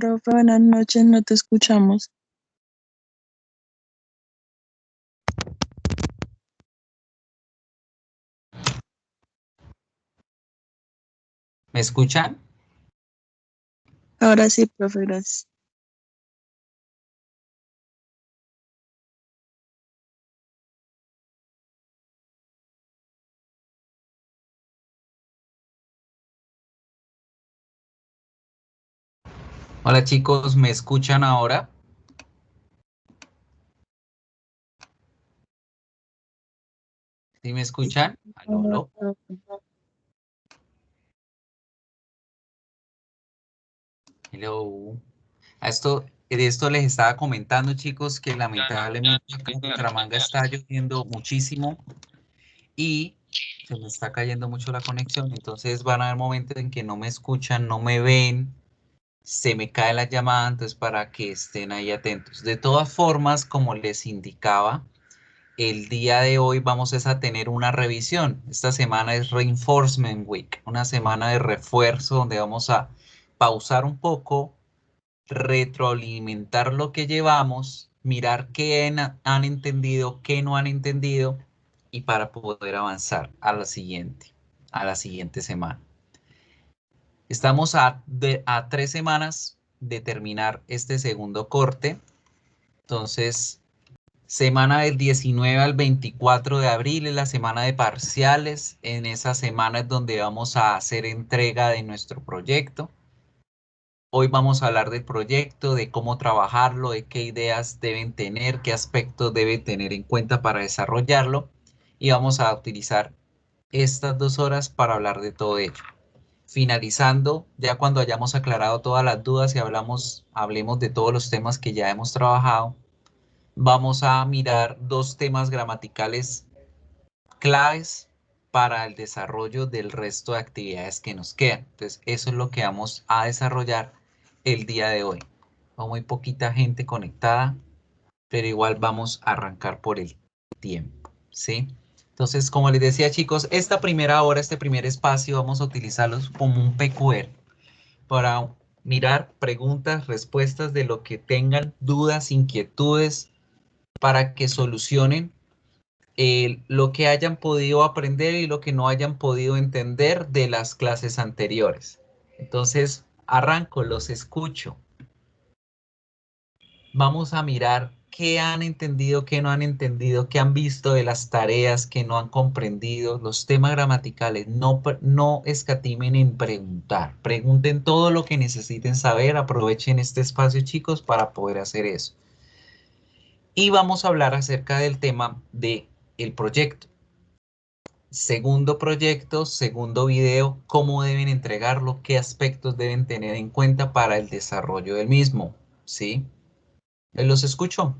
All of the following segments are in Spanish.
Profe, buenas noches, no te escuchamos. ¿Me escuchan? Ahora sí, profe, gracias. Hola chicos, ¿me escuchan ahora? ¿Sí me escuchan? Aló, Hola, aló. profe. Hello. De esto les estaba comentando, chicos, que lamentablemente acá en Bucaramanga está lloviendo muchísimo y se me está cayendo mucho la conexión. Entonces van a haber momentos en que no me escuchan, no me ven, se me cae la llamada, entonces para que estén ahí atentos. De todas formas, como les indicaba, el día de hoy vamos a tener una revisión. Esta semana es Reinforcement Week, una semana de refuerzo donde vamos a pausar un poco, retroalimentar lo que llevamos, mirar qué han entendido, qué no han entendido y para poder avanzar a la siguiente semana. Estamos a 3 semanas de terminar este segundo corte, entonces semana del 19 al 24 de abril es la semana de parciales. En esa semana es donde vamos a hacer entrega de nuestro proyecto. Hoy vamos a hablar del proyecto, de cómo trabajarlo, de qué ideas deben tener, qué aspectos deben tener en cuenta para desarrollarlo. Y vamos a utilizar estas 2 horas para hablar de todo ello. Finalizando, ya cuando hayamos aclarado todas las dudas y hablemos de todos los temas que ya hemos trabajado, vamos a mirar 2 temas gramaticales claves para el desarrollo del resto de actividades que nos quedan. Entonces, eso es lo que vamos a desarrollar el día de hoy. Hay muy poquita gente conectada, pero igual vamos a arrancar por el tiempo, ¿sí? Entonces, como les decía, chicos, esta primera hora, este primer espacio, vamos a utilizarlos como un PQR para mirar preguntas, respuestas de lo que tengan, dudas, inquietudes, para que solucionen lo que hayan podido aprender y lo que no hayan podido entender de las clases anteriores. Entonces, arranco, los escucho. Vamos a mirar qué han entendido, qué no han entendido, qué han visto de las tareas que no han comprendido, los temas gramaticales. No escatimen en preguntar. Pregunten todo lo que necesiten saber. Aprovechen este espacio, chicos, para poder hacer eso. Y vamos a hablar acerca del tema del proyecto. Segundo proyecto, segundo video, cómo deben entregarlo, qué aspectos deben tener en cuenta para el desarrollo del mismo, ¿sí? Los escucho.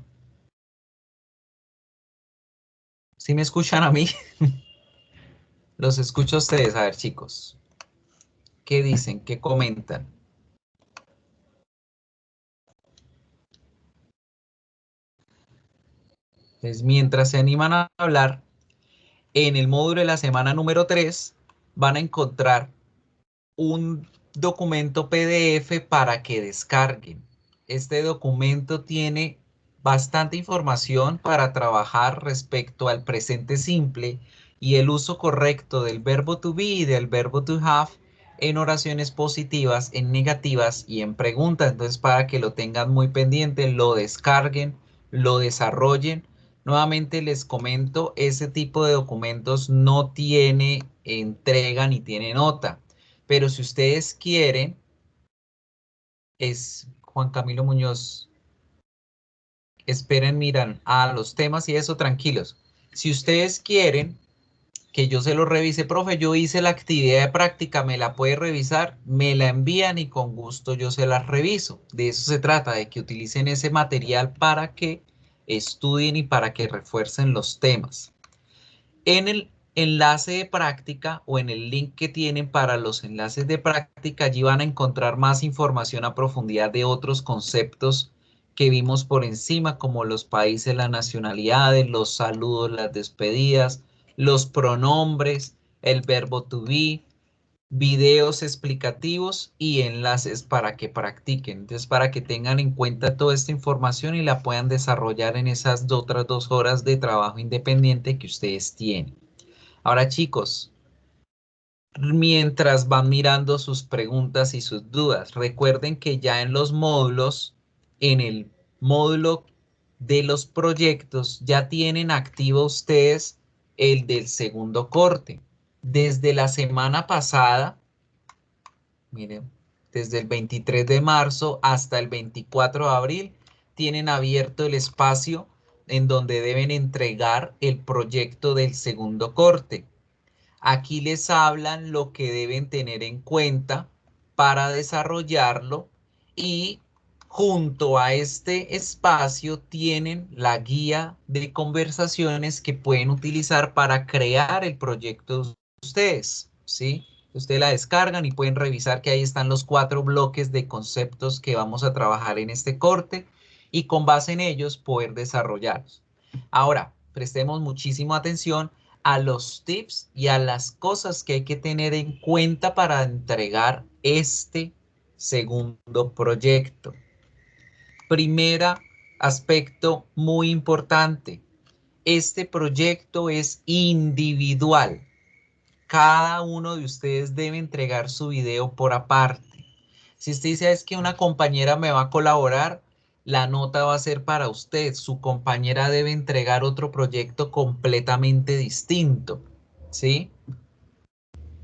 ¿Sí me escuchan a mí? Los escucho a ustedes, a ver, chicos. ¿Qué dicen? ¿Qué comentan? Pues mientras se animan a hablar, en el módulo de la semana número 3 van a encontrar un documento PDF para que descarguen. Este documento tiene bastante información para trabajar respecto al presente simple y el uso correcto del verbo to be y del verbo to have en oraciones positivas, en negativas y en preguntas. Entonces, para que lo tengan muy pendiente, lo descarguen, lo desarrollen. Nuevamente les comento, ese tipo de documentos no tiene entrega ni tiene nota. Pero si ustedes quieren, es Juan Camilo Muñoz. Esperen, miran a los temas y eso, tranquilos. Si ustedes quieren que yo se lo revise, profe, yo hice la actividad de práctica, me la puede revisar, me la envían y con gusto yo se las reviso. De eso se trata, de que utilicen ese material para que estudien y para que refuercen los temas. En el enlace de práctica o en el link que tienen para los enlaces de práctica, allí van a encontrar más información a profundidad de otros conceptos que vimos por encima, como los países, las nacionalidades, los saludos, las despedidas, los pronombres, el verbo to be, videos explicativos y enlaces para que practiquen. Entonces, para que tengan en cuenta toda esta información y la puedan desarrollar en esas otras 2 horas de trabajo independiente que ustedes tienen. Ahora, chicos, mientras van mirando sus preguntas y sus dudas, recuerden que ya en los módulos, en el módulo de los proyectos, ya tienen activo ustedes el del segundo corte. Desde la semana pasada, miren, desde el 23 de marzo hasta el 24 de abril, tienen abierto el espacio en donde deben entregar el proyecto del segundo corte. Aquí les hablan lo que deben tener en cuenta para desarrollarlo y junto a este espacio tienen la guía de conversaciones que pueden utilizar para crear el proyecto de ustedes, ¿sí? Ustedes la descargan y pueden revisar que ahí están los 4 bloques de conceptos que vamos a trabajar en este corte y con base en ellos poder desarrollarlos. Ahora, prestemos muchísima atención a los tips y a las cosas que hay que tener en cuenta para entregar este segundo proyecto. Primera aspecto muy importante. Este proyecto es individual. Cada uno de ustedes debe entregar su video por aparte. Si usted dice es que una compañera me va a colaborar, la nota va a ser para usted. Su compañera debe entregar otro proyecto completamente distinto. ¿Sí?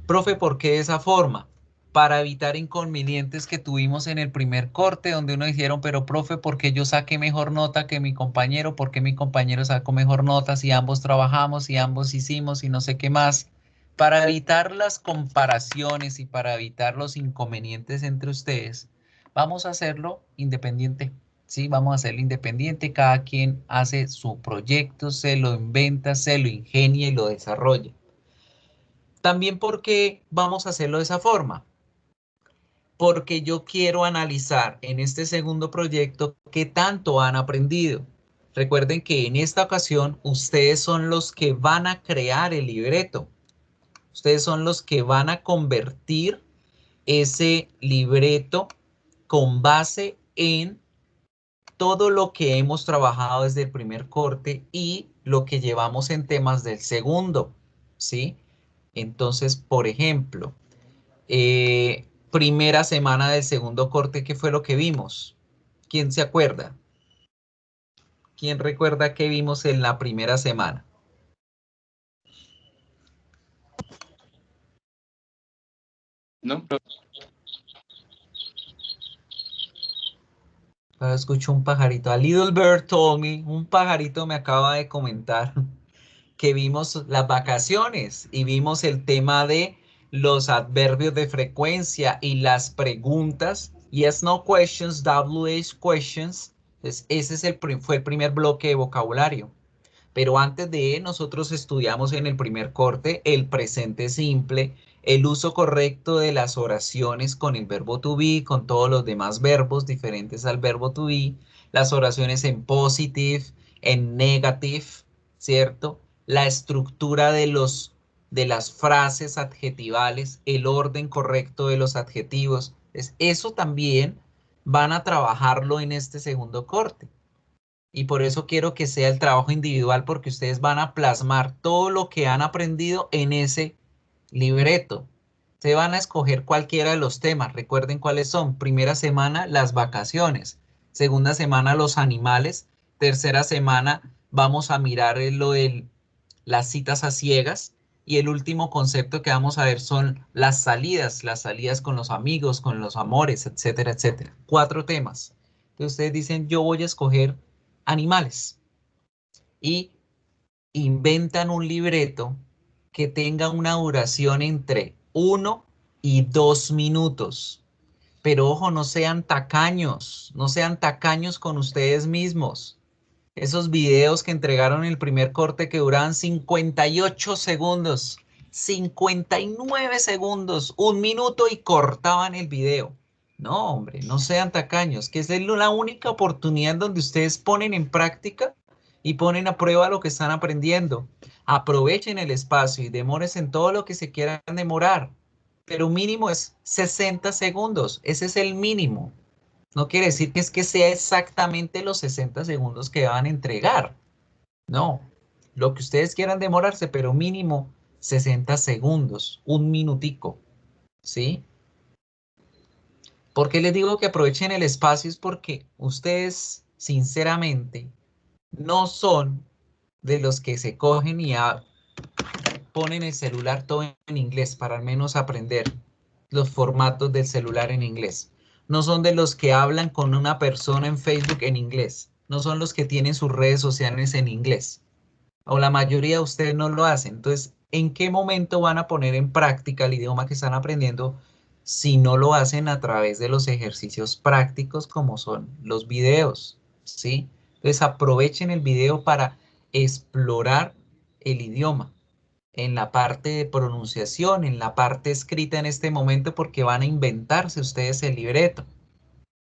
Profe, ¿por qué de esa forma? Para evitar inconvenientes que tuvimos en el primer corte, donde uno dijeron, pero profe, ¿por qué yo saqué mejor nota que mi compañero? ¿Por qué mi compañero sacó mejor nota si ambos trabajamos, y ambos hicimos y no sé qué más? Para evitar las comparaciones y para evitar los inconvenientes entre ustedes, vamos a hacerlo independiente. Sí, vamos a hacerlo independiente. Cada quien hace su proyecto, se lo inventa, se lo ingenia y lo desarrolla. También porque vamos a hacerlo de esa forma. Porque yo quiero analizar en este segundo proyecto qué tanto han aprendido. Recuerden que en esta ocasión ustedes son los que van a crear el libreto. Ustedes son los que van a convertir ese libreto con base en todo lo que hemos trabajado desde el primer corte y lo que llevamos en temas del segundo, ¿sí? Entonces, por ejemplo, primera semana del segundo corte, ¿qué fue lo que vimos? ¿Quién se acuerda? ¿Quién recuerda qué vimos en la primera semana? No, Escucho un pajarito. A little bird told me, un pajarito me acaba de comentar que vimos las vacaciones y vimos el tema de los adverbios de frecuencia y las preguntas. Yes, no questions, WH questions. Entonces, ese es fue el primer bloque de vocabulario. Pero antes de nosotros estudiamos en el primer corte el presente simple, el uso correcto de las oraciones con el verbo to be, con todos los demás verbos diferentes al verbo to be, las oraciones en positive, en negative, ¿cierto? La estructura de las frases adjetivales, el orden correcto de los adjetivos. Eso también van a trabajarlo en este segundo corte. Y por eso quiero que sea el trabajo individual, porque ustedes van a plasmar todo lo que han aprendido en ese libreto. Se van a escoger cualquiera de los temas. Recuerden cuáles son. Primera semana, las vacaciones. Segunda semana, los animales. Tercera semana, vamos a mirar lo de las citas a ciegas. Y el último concepto que vamos a ver son las salidas con los amigos, con los amores, etcétera, etcétera. 4 temas. Entonces ustedes dicen, yo voy a escoger animales y inventan un libreto que tenga una duración entre 1 y 2 minutos. Pero ojo, no sean tacaños, no sean tacaños con ustedes mismos. Esos videos que entregaron el primer corte que duraban 58 segundos, 59 segundos, 1 minuto y cortaban el video. No, hombre, no sean tacaños, que es la única oportunidad donde ustedes ponen en práctica y ponen a prueba lo que están aprendiendo. Aprovechen el espacio y demórense en todo lo que se quieran demorar. pero mínimo es 60 segundos. Ese es el mínimo. No quiere decir que es que sea exactamente los 60 segundos que van a entregar. No, lo que ustedes quieran demorarse, pero mínimo 60 segundos, un minutico, ¿sí? ¿Por qué les digo que aprovechen el espacio? Es porque ustedes, sinceramente, no son de los que se cogen y ponen el celular todo en inglés para al menos aprender los formatos del celular en inglés. No son de los que hablan con una persona en Facebook en inglés. No son los que tienen sus redes sociales en inglés. O la mayoría de ustedes no lo hacen. Entonces, ¿en qué momento van a poner en práctica el idioma que están aprendiendo si no lo hacen a través de los ejercicios prácticos como son los videos? ¿Sí? Entonces, aprovechen el video para explorar el idioma en la parte de pronunciación, en la parte escrita en este momento, porque van a inventarse ustedes el libreto.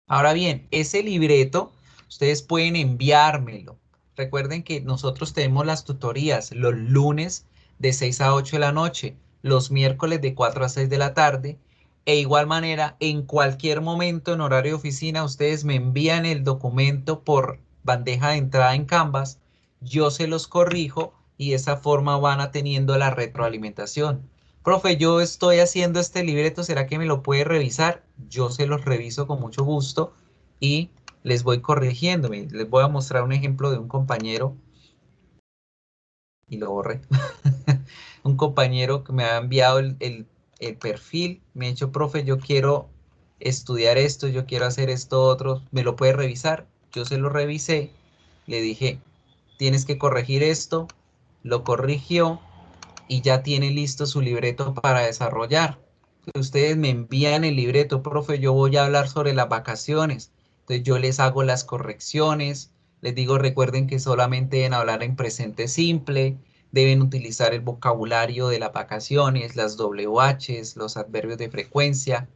Ahora bien, ese libreto ustedes pueden enviármelo. Recuerden que nosotros tenemos las tutorías los lunes de 6 a 8 de la noche, los miércoles de 4 a 6 de la tarde, e igual manera, en cualquier momento en horario de oficina, ustedes me envían el documento por bandeja de entrada en Canvas, yo se los corrijo y de esa forma van a teniendo la retroalimentación. Profe, yo estoy haciendo este libreto, ¿será que me lo puede revisar? Yo se los reviso con mucho gusto y les voy corrigiendo. Les voy a mostrar un ejemplo de un compañero y lo borré. Un compañero que me ha enviado el perfil, me ha dicho, profe, yo quiero estudiar esto, yo quiero hacer esto otro, ¿me lo puede revisar? Yo se lo revisé, le dije, tienes que corregir esto, lo corrigió y ya tiene listo su libreto para desarrollar. Ustedes me envían el libreto, profe, yo voy a hablar sobre las vacaciones. Entonces yo les hago las correcciones, les digo, recuerden que solamente deben hablar en presente simple, deben utilizar el vocabulario de las vacaciones, las WHs, los adverbios de frecuencia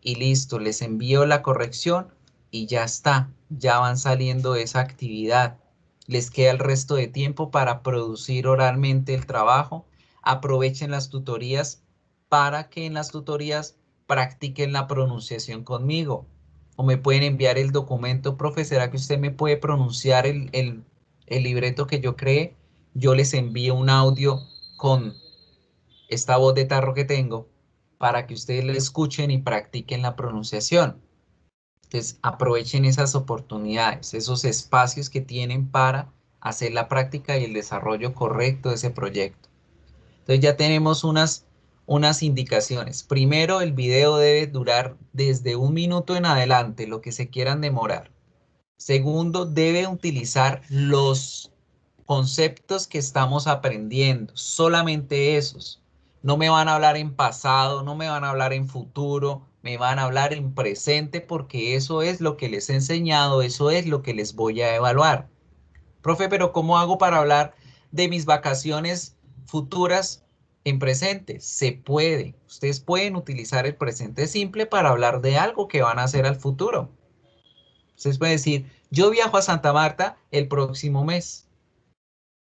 y listo, les envío la corrección y ya está, ya van saliendo de esa actividad. Les queda el resto de tiempo para producir oralmente el trabajo. Aprovechen las tutorías para que en las tutorías practiquen la pronunciación conmigo. O me pueden enviar el documento, profe, ¿será que usted me puede pronunciar el libreto que yo creé? Yo les envío un audio con esta voz de tarro que tengo para que ustedes lo escuchen y practiquen la pronunciación. Entonces, aprovechen esas oportunidades, esos espacios que tienen para hacer la práctica y el desarrollo correcto de ese proyecto. Entonces, ya tenemos unas indicaciones. Primero, el video debe durar desde 1 minuto en adelante, lo que se quieran demorar. Segundo, debe utilizar los conceptos que estamos aprendiendo, solamente esos. No me van a hablar en pasado, no me van a hablar en futuro, me van a hablar en presente porque eso es lo que les he enseñado, eso es lo que les voy a evaluar. Profe, pero ¿cómo hago para hablar de mis vacaciones futuras en presente? Se puede. Ustedes pueden utilizar el presente simple para hablar de algo que van a hacer al futuro. Ustedes pueden decir, yo viajo a Santa Marta el próximo mes.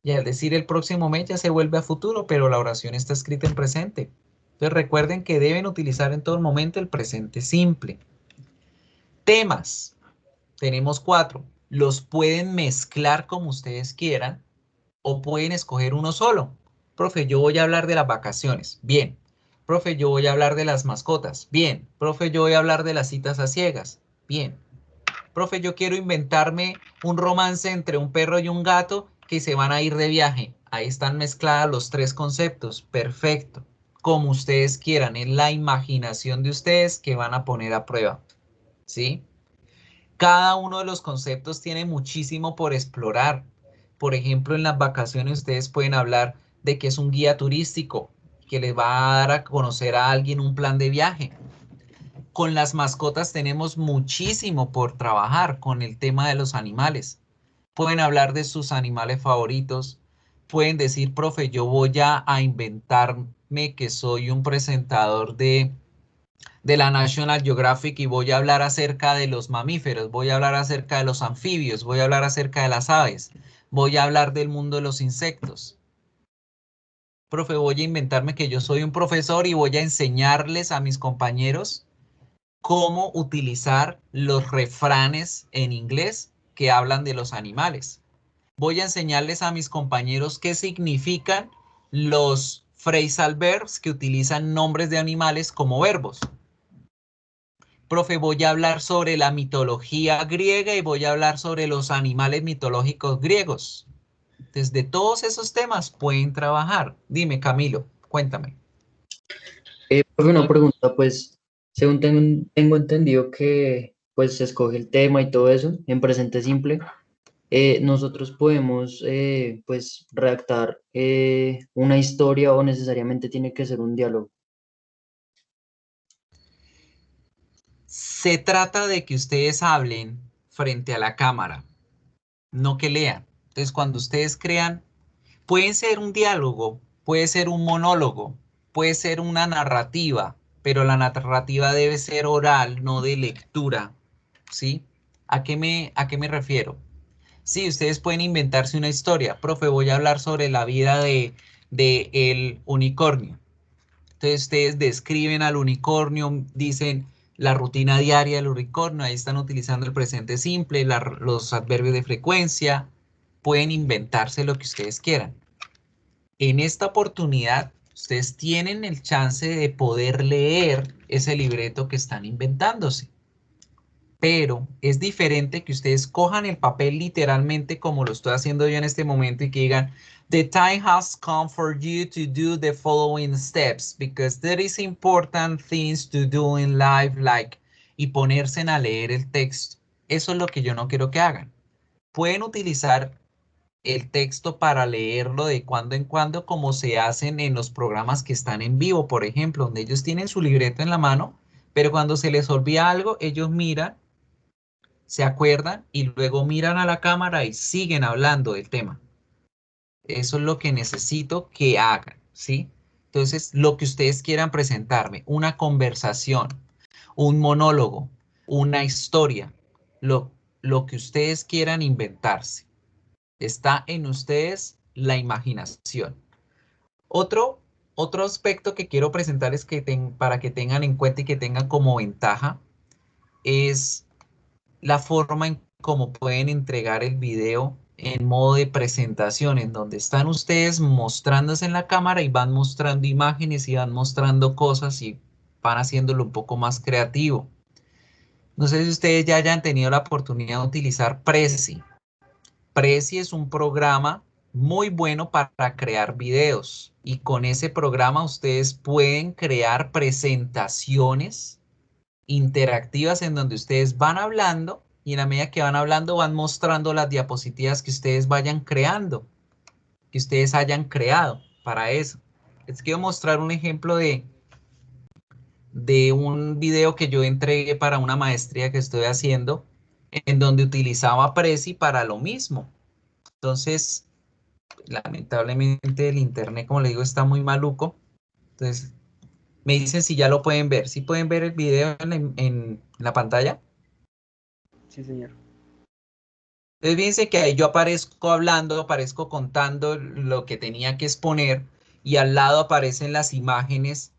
Y al decir el próximo mes ya se vuelve a futuro, pero la oración está escrita en presente. Entonces recuerden que deben utilizar en todo momento el presente simple. Temas. Tenemos 4. Los pueden mezclar como ustedes quieran o pueden escoger uno solo. Profe, yo voy a hablar de las vacaciones. Bien. Profe, yo voy a hablar de las mascotas. Bien. Profe, yo voy a hablar de las citas a ciegas. Bien. Profe, yo quiero inventarme un romance entre un perro y un gato que se van a ir de viaje. Ahí están mezclados los 3 conceptos. Perfecto. Como ustedes quieran, es la imaginación de ustedes que van a poner a prueba. ¿Sí? Cada uno de los conceptos tiene muchísimo por explorar. Por ejemplo, en las vacaciones ustedes pueden hablar de que es un guía turístico, que les va a dar a conocer a alguien un plan de viaje. Con las mascotas tenemos muchísimo por trabajar con el tema de los animales. Pueden hablar de sus animales favoritos. Pueden decir, profe, yo voy a inventarme que soy un presentador de la National Geographic y voy a hablar acerca de los mamíferos, voy a hablar acerca de los anfibios, voy a hablar acerca de las aves, voy a hablar del mundo de los insectos. Profe, voy a inventarme que yo soy un profesor y voy a enseñarles a mis compañeros cómo utilizar los refranes en inglés que hablan de los animales. Voy a enseñarles a mis compañeros qué significan los phrasal verbs que utilizan nombres de animales como verbos. Profe, voy a hablar sobre la mitología griega y voy a hablar sobre los animales mitológicos griegos. Desde todos esos temas pueden trabajar. Dime, Camilo, cuéntame. Profe, una pregunta, pues, según tengo entendido que pues se escoge el tema y todo eso en presente simple, nosotros podemos pues redactar una historia o necesariamente tiene que ser un diálogo. Se trata de que ustedes hablen frente a la cámara, no que lean. Entonces, cuando ustedes crean, puede ser un diálogo, puede ser un monólogo, puede ser una narrativa, pero la narrativa debe ser oral, no de lectura, ¿sí? ¿A qué me refiero? Sí, ustedes pueden inventarse una historia. Profe, voy a hablar sobre la vida de el unicornio. Entonces ustedes describen al unicornio, dicen la rutina diaria del unicornio, ahí están utilizando el presente simple, los adverbios de frecuencia, pueden inventarse lo que ustedes quieran. En esta oportunidad, ustedes tienen el chance de poder leer ese libreto que están inventándose. Pero es diferente que ustedes cojan el papel literalmente como lo estoy haciendo yo en este momento y que digan, the time has come for you to do the following steps because there is important things to do in life, like, y ponerse a leer el texto. Eso es lo que yo no quiero que hagan. Pueden utilizar el texto para leerlo de cuando en cuando, como se hacen en los programas que están en vivo, por ejemplo, donde ellos tienen su libreto en la mano, pero cuando se les olvida algo, ellos miran, se acuerdan y luego miran a la cámara y siguen hablando del tema. Eso es lo que necesito que hagan, ¿sí? Entonces, lo que ustedes quieran presentarme, una conversación, un monólogo, una historia, lo que ustedes quieran inventarse. Está en ustedes la imaginación. Otro aspecto que quiero presentarles para que tengan en cuenta y que tengan como ventaja es la forma en cómo pueden entregar el video en modo de presentación, en donde están ustedes mostrándose en la cámara y van mostrando imágenes y van mostrando cosas y van haciéndolo un poco más creativo. No sé si ustedes ya hayan tenido la oportunidad de utilizar Prezi. Prezi es un programa muy bueno para crear videos y con ese programa ustedes pueden crear presentaciones interactivas en donde ustedes van hablando y en la medida que van hablando van mostrando las diapositivas que ustedes vayan creando, que ustedes hayan creado para eso. Les quiero mostrar un ejemplo de un video que yo entregué para una maestría que estoy haciendo en donde utilizaba Prezi para lo mismo. Entonces, lamentablemente el internet, como le digo, está muy maluco. Entonces, me dicen si ya lo pueden ver. ¿Sí pueden ver el video en la pantalla? Sí, señor. Entonces, fíjense que ahí yo aparezco hablando, aparezco contando lo que tenía que exponer y al lado aparecen las imágenes.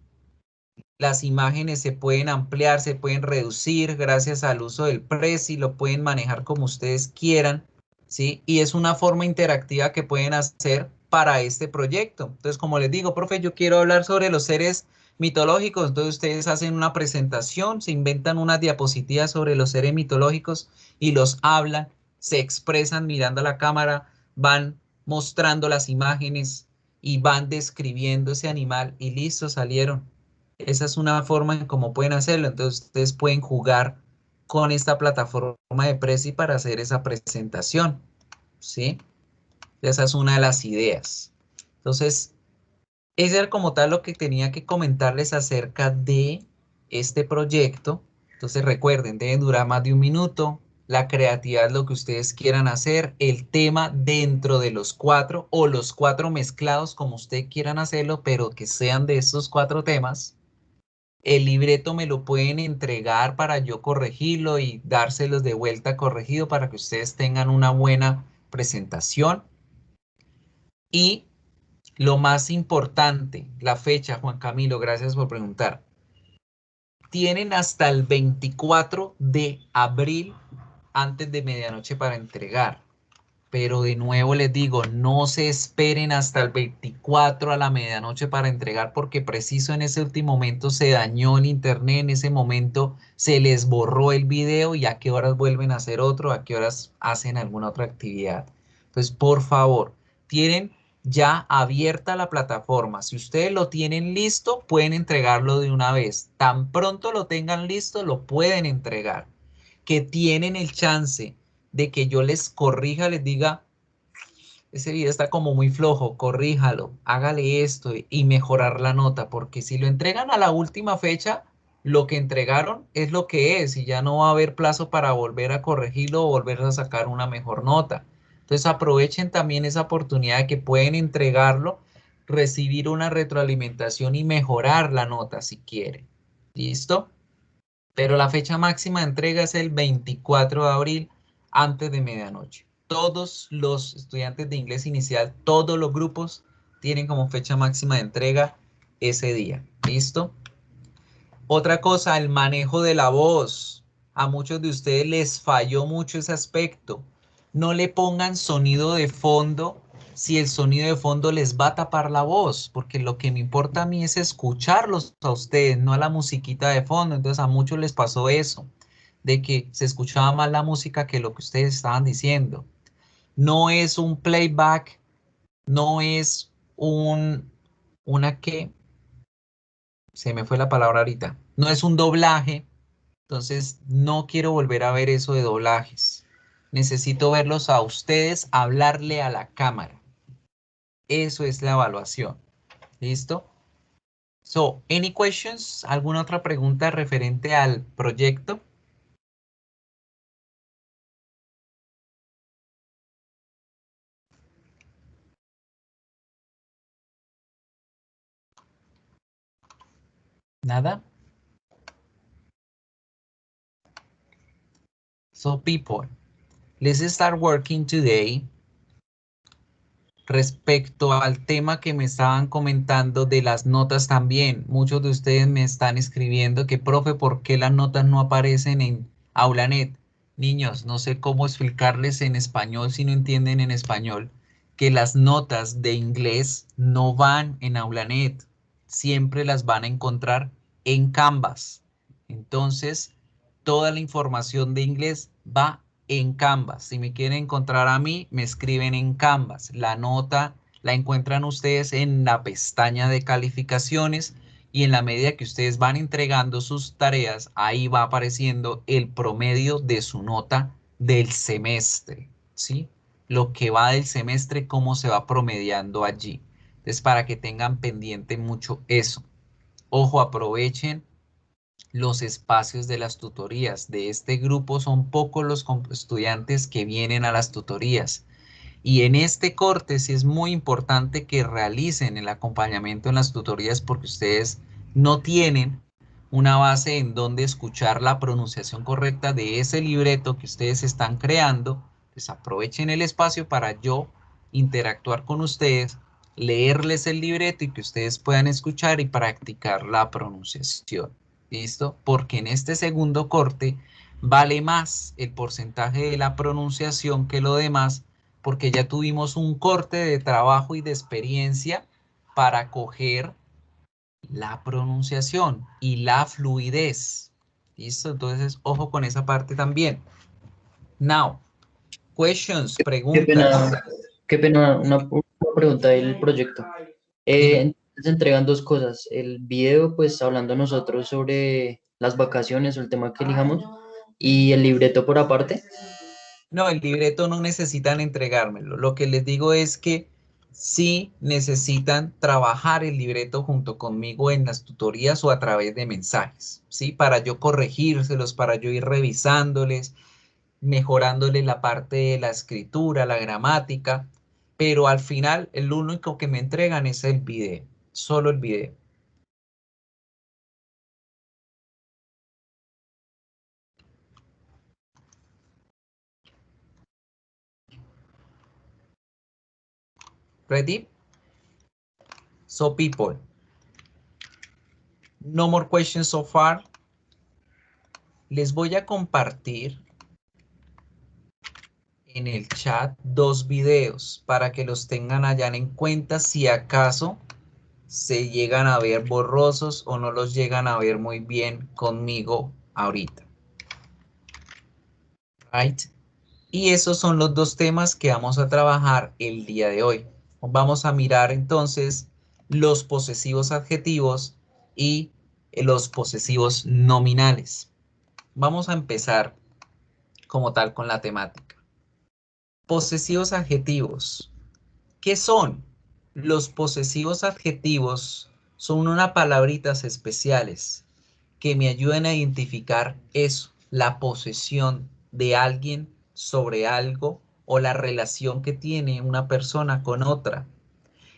Las imágenes se pueden ampliar, se pueden reducir gracias al uso del Prezi, lo pueden manejar como ustedes quieran, ¿sí? Y es una forma interactiva que pueden hacer para este proyecto. Entonces, como les digo, profe, yo quiero hablar sobre los seres mitológicos, entonces ustedes hacen una presentación, se inventan unas diapositivas sobre los seres mitológicos y los hablan, se expresan mirando a la cámara, van mostrando las imágenes y van describiendo ese animal y listo, salieron. Esa es una forma en cómo pueden hacerlo. Entonces, ustedes pueden jugar con esta plataforma de Prezi para hacer esa presentación, ¿sí? Esa es una de las ideas. Entonces, ese era como tal lo que tenía que comentarles acerca de este proyecto. Entonces, recuerden, deben durar más de 1 minuto. La creatividad es lo que ustedes quieran hacer. El tema dentro de los 4 o los 4 mezclados como ustedes quieran hacerlo, pero que sean de estos 4 temas. El libreto me lo pueden entregar para yo corregirlo y dárselos de vuelta corregido para que ustedes tengan una buena presentación. Y Lo más importante, la fecha, Juan Camilo, gracias por preguntar. Tienen hasta el 24 de abril antes de medianoche para entregar. Pero de nuevo les digo, no se esperen hasta el 24 a la medianoche para entregar porque preciso en ese último momento se dañó el internet, en ese momento se les borró el video y a qué horas vuelven a hacer otro, a qué horas hacen alguna otra actividad. Entonces, por favor, tienen ya abierta la plataforma. Si ustedes lo tienen listo, pueden entregarlo de una vez. Tan pronto lo tengan listo, lo pueden entregar. Que tienen el chance de que yo les corrija, les diga, ese video está como muy flojo, corríjalo, hágale esto y mejorar la nota, porque si lo entregan a la última fecha, lo que entregaron es lo que es y ya no va a haber plazo para volver a corregirlo o volver a sacar una mejor nota. Entonces aprovechen también esa oportunidad de que pueden entregarlo, recibir una retroalimentación y mejorar la nota si quieren. ¿Listo? Pero la fecha máxima de entrega es el 24 de abril antes de medianoche. Todos los estudiantes de inglés inicial, todos los grupos tienen como fecha máxima de entrega ese día. ¿Listo? Otra cosa, el manejo de la voz. A muchos de ustedes les falló mucho ese aspecto. No le pongan sonido de fondo si el sonido de fondo les va a tapar la voz, porque lo que me importa a mí es escucharlos a ustedes, no a la musiquita de fondo. Entonces a muchos les pasó eso, de que se escuchaba más la música que lo que ustedes estaban diciendo. No es un playback, no es una que, se me fue la palabra ahorita, no es un doblaje. Entonces, no quiero volver a ver eso de doblajes. Necesito verlos a ustedes hablarle a la cámara. Eso es la evaluación. ¿Listo? So, any questions? ¿Alguna otra pregunta referente al proyecto? ¿Nada? So, people, let's start working today. Respecto al tema que me estaban comentando de las notas también, muchos de ustedes me están escribiendo que, profe, ¿por qué las notas no aparecen en AulaNet? Niños, no sé cómo explicarles en español si no entienden en español, que las notas de inglés no van en AulaNet, siempre las van a encontrar en Canvas. Entonces, toda la información de inglés va en Canvas. Si me quieren encontrar a mí, me escriben en Canvas. La nota la encuentran ustedes en la pestaña de calificaciones y en la medida que ustedes van entregando sus tareas, ahí va apareciendo el promedio de su nota del semestre, ¿sí? Lo que va del semestre, cómo se va promediando allí. Entonces, para que tengan pendiente mucho eso. Ojo, aprovechen los espacios de las tutorías. De este grupo son pocos los estudiantes que vienen a las tutorías. Y en este corte sí es muy importante que realicen el acompañamiento en las tutorías porque ustedes no tienen una base en donde escuchar la pronunciación correcta de ese libreto que ustedes están creando. Pues aprovechen el espacio para yo interactuar con ustedes, leerles el libreto y que ustedes puedan escuchar y practicar la pronunciación. ¿Listo? Porque en este segundo corte vale más el porcentaje de la pronunciación que lo demás, porque ya tuvimos un corte de trabajo y de experiencia para coger la pronunciación y la fluidez. ¿Listo? Entonces, ojo con esa parte también. Now, questions, Qué preguntas. pena, qué pena, una pregunta del proyecto. Dime. Entonces se entregan dos cosas. El video, pues hablando nosotros sobre las vacaciones o el tema que elijamos, y el libreto por aparte. No, el libreto no necesitan entregármelo. Lo que les digo es que sí necesitan trabajar el libreto junto conmigo en las tutorías o a través de mensajes, ¿sí? Para yo corregírselos, para yo ir revisándoles, mejorándoles la parte de la escritura, la gramática, pero al final el único que me entregan es el video, solo el video. ¿Ready? So people, no more questions so far. Les voy a compartir en el chat 2 videos para que los tengan allá en cuenta si acaso se llegan a ver borrosos o no los llegan a ver muy bien conmigo ahorita. Right? Y esos son los 2 temas que vamos a trabajar el día de hoy. Vamos a mirar entonces los posesivos adjetivos y los posesivos nominales. Vamos a empezar como tal con la temática. Posesivos adjetivos. ¿Qué son? Los posesivos adjetivos son unas palabritas especiales que me ayudan a identificar eso, la posesión de alguien sobre algo o la relación que tiene una persona con otra.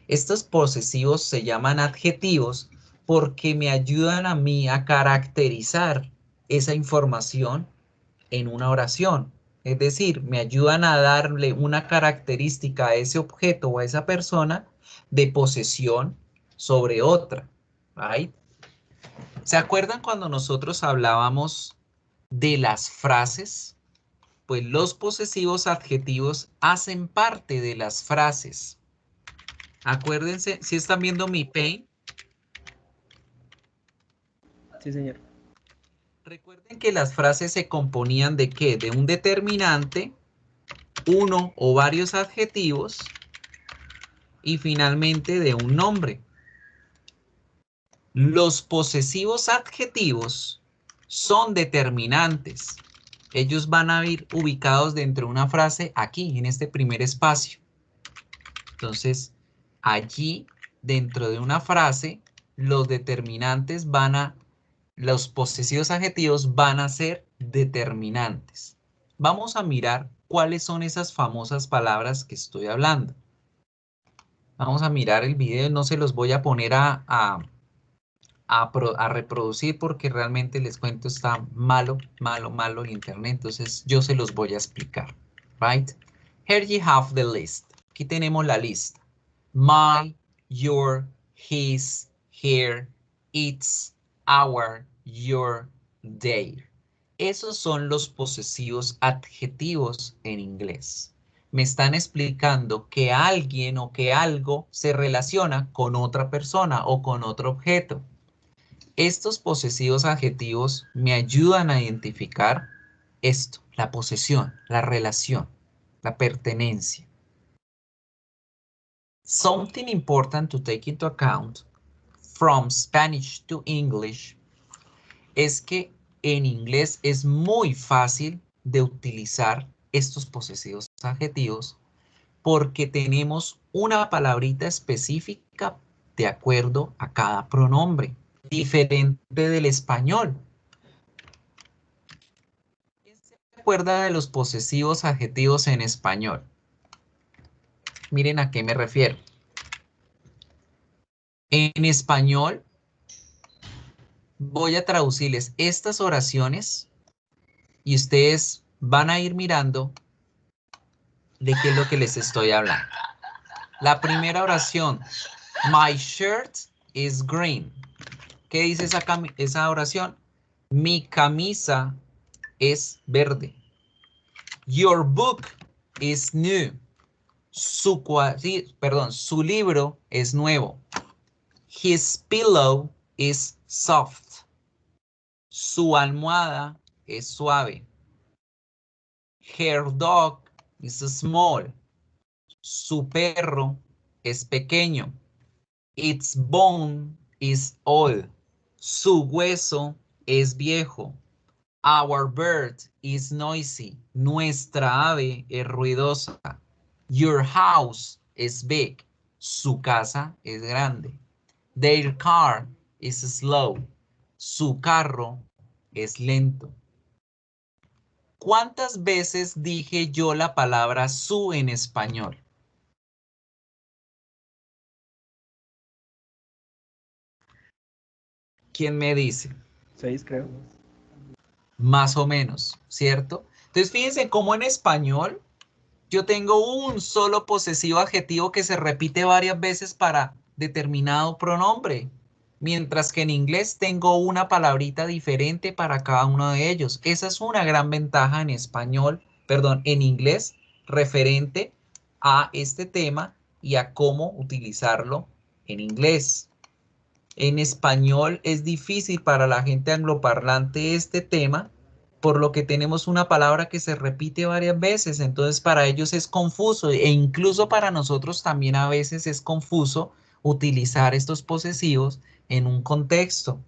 Estos posesivos se llaman adjetivos porque me ayudan a mí a caracterizar esa información en una oración. Es decir, me ayudan a darle una característica a ese objeto o a esa persona de posesión sobre otra. ¿Right? ¿Se acuerdan cuando nosotros hablábamos de las frases? Pues los posesivos adjetivos hacen parte de las frases. Acuérdense, si están viendo mi Paint. Sí, señor. Recuerden que las frases se componían de ¿qué? De un determinante, uno o varios adjetivos y finalmente de un nombre. Los posesivos adjetivos son determinantes. Ellos van a ir ubicados dentro de una frase aquí, en este primer espacio. Entonces, allí, dentro de una frase, los determinantes los posesivos adjetivos van a ser determinantes. Vamos a mirar cuáles son esas famosas palabras que estoy hablando. Vamos a mirar el video, no se los voy a poner a reproducir porque realmente les cuento está malo el internet, entonces yo se los voy a explicar. Right? Here you have the list. Aquí tenemos la lista. My, your, his, her, its, our, your, their. Esos son los posesivos adjetivos en inglés. Me están explicando que alguien o que algo se relaciona con otra persona o con otro objeto. Estos posesivos adjetivos me ayudan a identificar esto, la posesión, la relación, la pertenencia. Something important to take into account from Spanish to English es que en inglés es muy fácil de utilizar estos posesivos adjetivos porque tenemos una palabrita específica de acuerdo a cada pronombre, diferente del español. ¿Quién se acuerda de los posesivos adjetivos en español? Miren a qué me refiero. En español voy a traducirles estas oraciones y ustedes van a ir mirando de qué es lo que les estoy hablando. La primera oración, my shirt is green. ¿Qué dice esa oración? Mi camisa es verde. Your book is new. Su libro es nuevo. His pillow is soft. Su almohada es suave. Her dog is small. Su perro es pequeño. Its bone is old. Su hueso es viejo. Our bird is noisy. Nuestra ave es ruidosa. Your house is big. Su casa es grande. Their car is slow. Su carro es lento. ¿Cuántas veces dije yo la palabra su en español? ¿Quién me dice? 6, creo. Más o menos, ¿cierto? Entonces fíjense cómo en español yo tengo un solo posesivo adjetivo que se repite varias veces para determinado pronombre, mientras que en inglés tengo una palabrita diferente para cada uno de ellos. Esa es una gran ventaja en español, perdón, en inglés, referente a este tema y a cómo utilizarlo en inglés. En español es difícil para la gente angloparlante este tema, por lo que tenemos una palabra que se repite varias veces, entonces para ellos es confuso e incluso para nosotros también a veces es confuso utilizar estos posesivos en un contexto.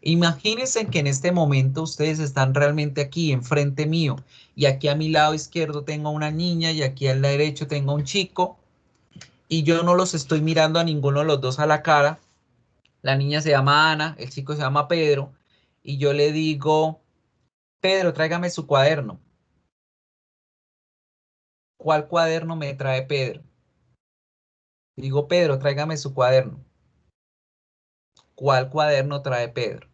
Imagínense que en este momento ustedes están realmente aquí enfrente mío y aquí a mi lado izquierdo tengo una niña y aquí al lado derecho tengo un chico y yo no los estoy mirando a ninguno de los dos a la cara. La niña se llama Ana, el chico se llama Pedro y yo le digo, Pedro, tráigame su cuaderno. ¿Cuál cuaderno me trae Pedro? Digo, Pedro, tráigame su cuaderno. ¿Cuál cuaderno trae Pedro?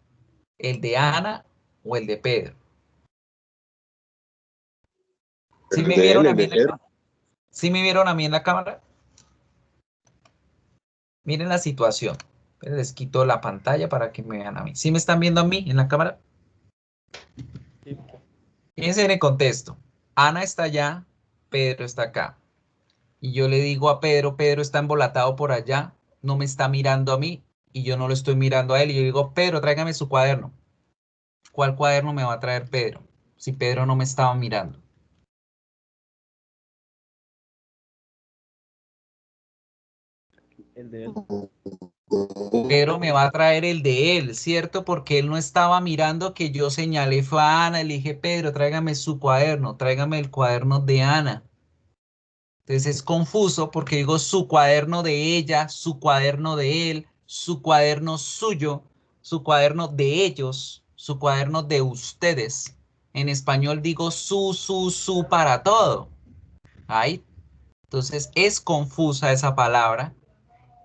¿El de Ana o el de Pedro? ¿Sí El me de él, vieron a el mí de en Pedro. ¿Sí me vieron a mí en la cámara? Miren la situación. Les quito la pantalla para que me vean a mí. ¿Sí me están viendo a mí en la cámara? Sí. Fíjense en el contexto. Ana está allá, Pedro está acá. Y yo le digo a Pedro, Pedro está embolatado por allá, no me está mirando a mí y yo no lo estoy mirando a él. Y yo digo, Pedro, tráigame su cuaderno. ¿Cuál cuaderno me va a traer Pedro? Si Pedro no me estaba mirando. El de él. Pedro me va a traer el de él, ¿cierto? Porque él no estaba mirando que yo señalé fue a Ana. Le dije, Pedro, tráigame su cuaderno, tráigame el cuaderno de Ana. Entonces es confuso porque digo su cuaderno de ella, su cuaderno de él, su cuaderno suyo, su cuaderno de ellos, su cuaderno de ustedes. En español digo su para todo. Ahí. Entonces es confusa esa palabra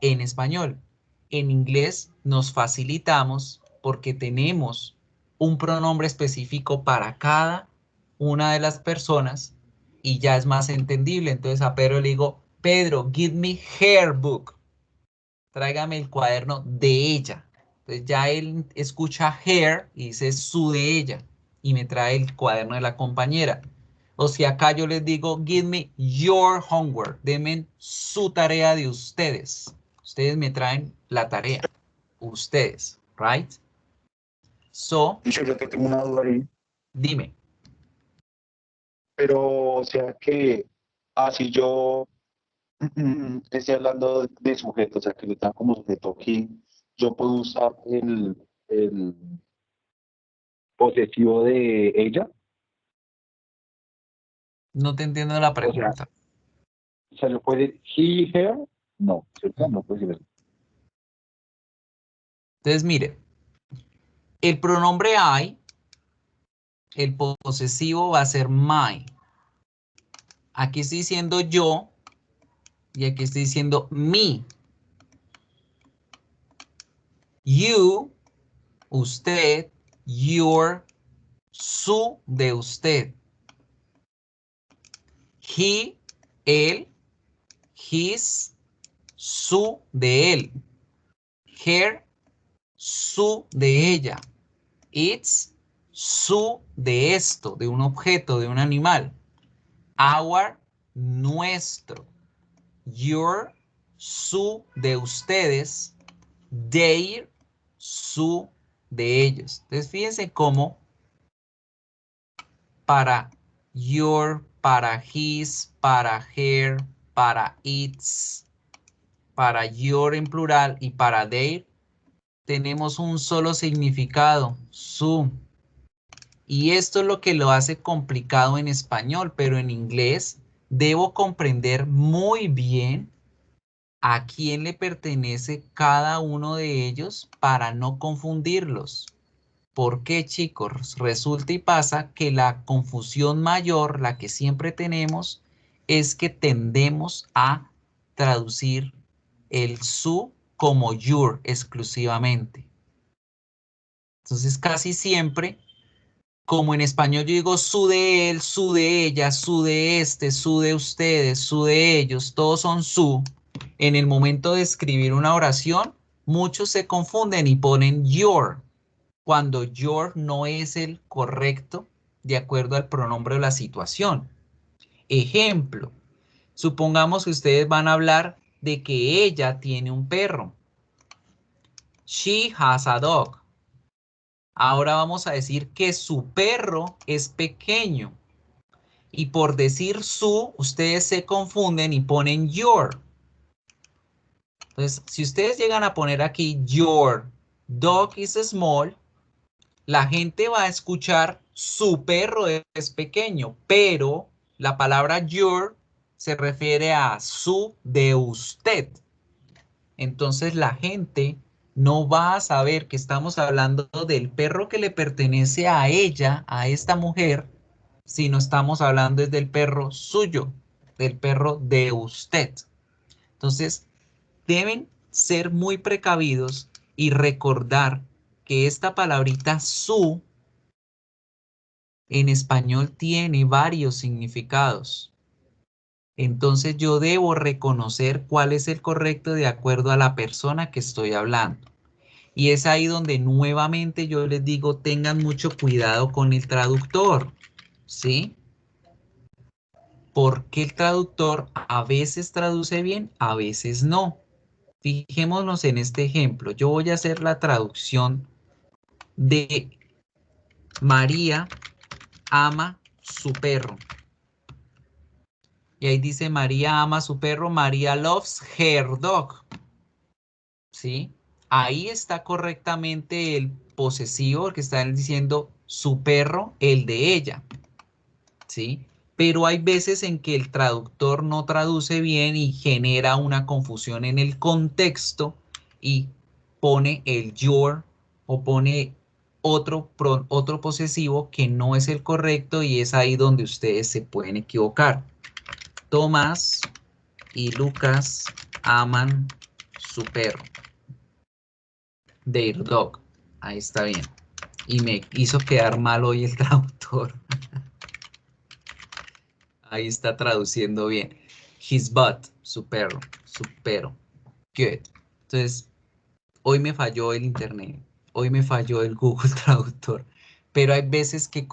en español. En inglés nos facilitamos porque tenemos un pronombre específico para cada una de las personas y ya es más entendible. Entonces a Pedro le digo, Pedro, give me her book. Tráigame el cuaderno de ella. Entonces ya él escucha her y dice su de ella y me trae el cuaderno de la compañera. O si acá yo les digo, give me your homework, denme su tarea de ustedes. Ustedes me traen la tarea. Ustedes, right? So, Yo te tengo una duda ahí, dime. pero o sea que así yo estoy hablando de sujeto, o sea que lo tengo como sujeto aquí, yo puedo usar el posesivo de ella, No te entiendo la o sea, pregunta. yo puedo decir he, her, no, ¿cierto? No puedo decir eso. Entonces, mire, el pronombre I, el posesivo va a ser my. Aquí estoy diciendo yo y aquí estoy diciendo me. You, usted, your, su de usted. He, él, his, su de él. Her, su de ella. It's, su de esto, de un objeto, de un animal. Our, nuestro. Your, su de ustedes. Their, su de ellos. Entonces fíjense cómo para your, para his, para her, para its, para your en plural y para their tenemos un solo significado, su. Y esto es lo que lo hace complicado en español, pero en inglés debo comprender muy bien a quién le pertenece cada uno de ellos para no confundirlos. ¿Por qué, chicos? Resulta y pasa que la confusión mayor, la que siempre tenemos, es que tendemos a traducir el su como your exclusivamente. Entonces, casi siempre, como en español yo digo su de él, su de ella, su de este, su de ustedes, su de ellos, todos son su. en el momento de escribir una oración, muchos se confunden y ponen your, cuando your no es el correcto de acuerdo al pronombre o la situación. Ejemplo, supongamos que ustedes van a hablar de que ella tiene un perro. She has a dog. Ahora vamos a decir que su perro es pequeño. Y por decir su, ustedes se confunden y ponen your. Entonces, si ustedes llegan a poner aquí your dog is small, la gente va a escuchar su perro es pequeño, pero la palabra your se refiere a su de usted. Entonces la gente no va a saber que estamos hablando del perro que le pertenece a ella, a esta mujer, sino estamos hablando es del perro suyo, del perro de usted. Entonces, deben ser muy precavidos y recordar que esta palabrita su en español tiene varios significados. Entonces yo debo reconocer cuál es el correcto de acuerdo a la persona que estoy hablando. Y es ahí donde nuevamente yo les digo, tengan mucho cuidado con el traductor, ¿sí? Porque el traductor a veces traduce bien, a veces no. Fijémonos en este ejemplo. Yo voy a hacer la traducción de María ama su perro. Y ahí dice María ama su perro, María loves her dog. ¿Sí? Ahí está correctamente el posesivo, que está diciendo su perro, el de ella. ¿Sí? Pero hay veces en que el traductor no traduce bien y genera una confusión en el contexto y pone el your o pone otro posesivo que no es el correcto y es ahí donde ustedes se pueden equivocar. Tomás y Lucas aman su perro. Their dog. Ahí está bien. Y me hizo quedar mal hoy el traductor. Ahí está traduciendo bien. His butt, su perro, su perro. Good. Entonces, hoy me falló el internet. Hoy me falló el Google Traductor. Pero hay veces que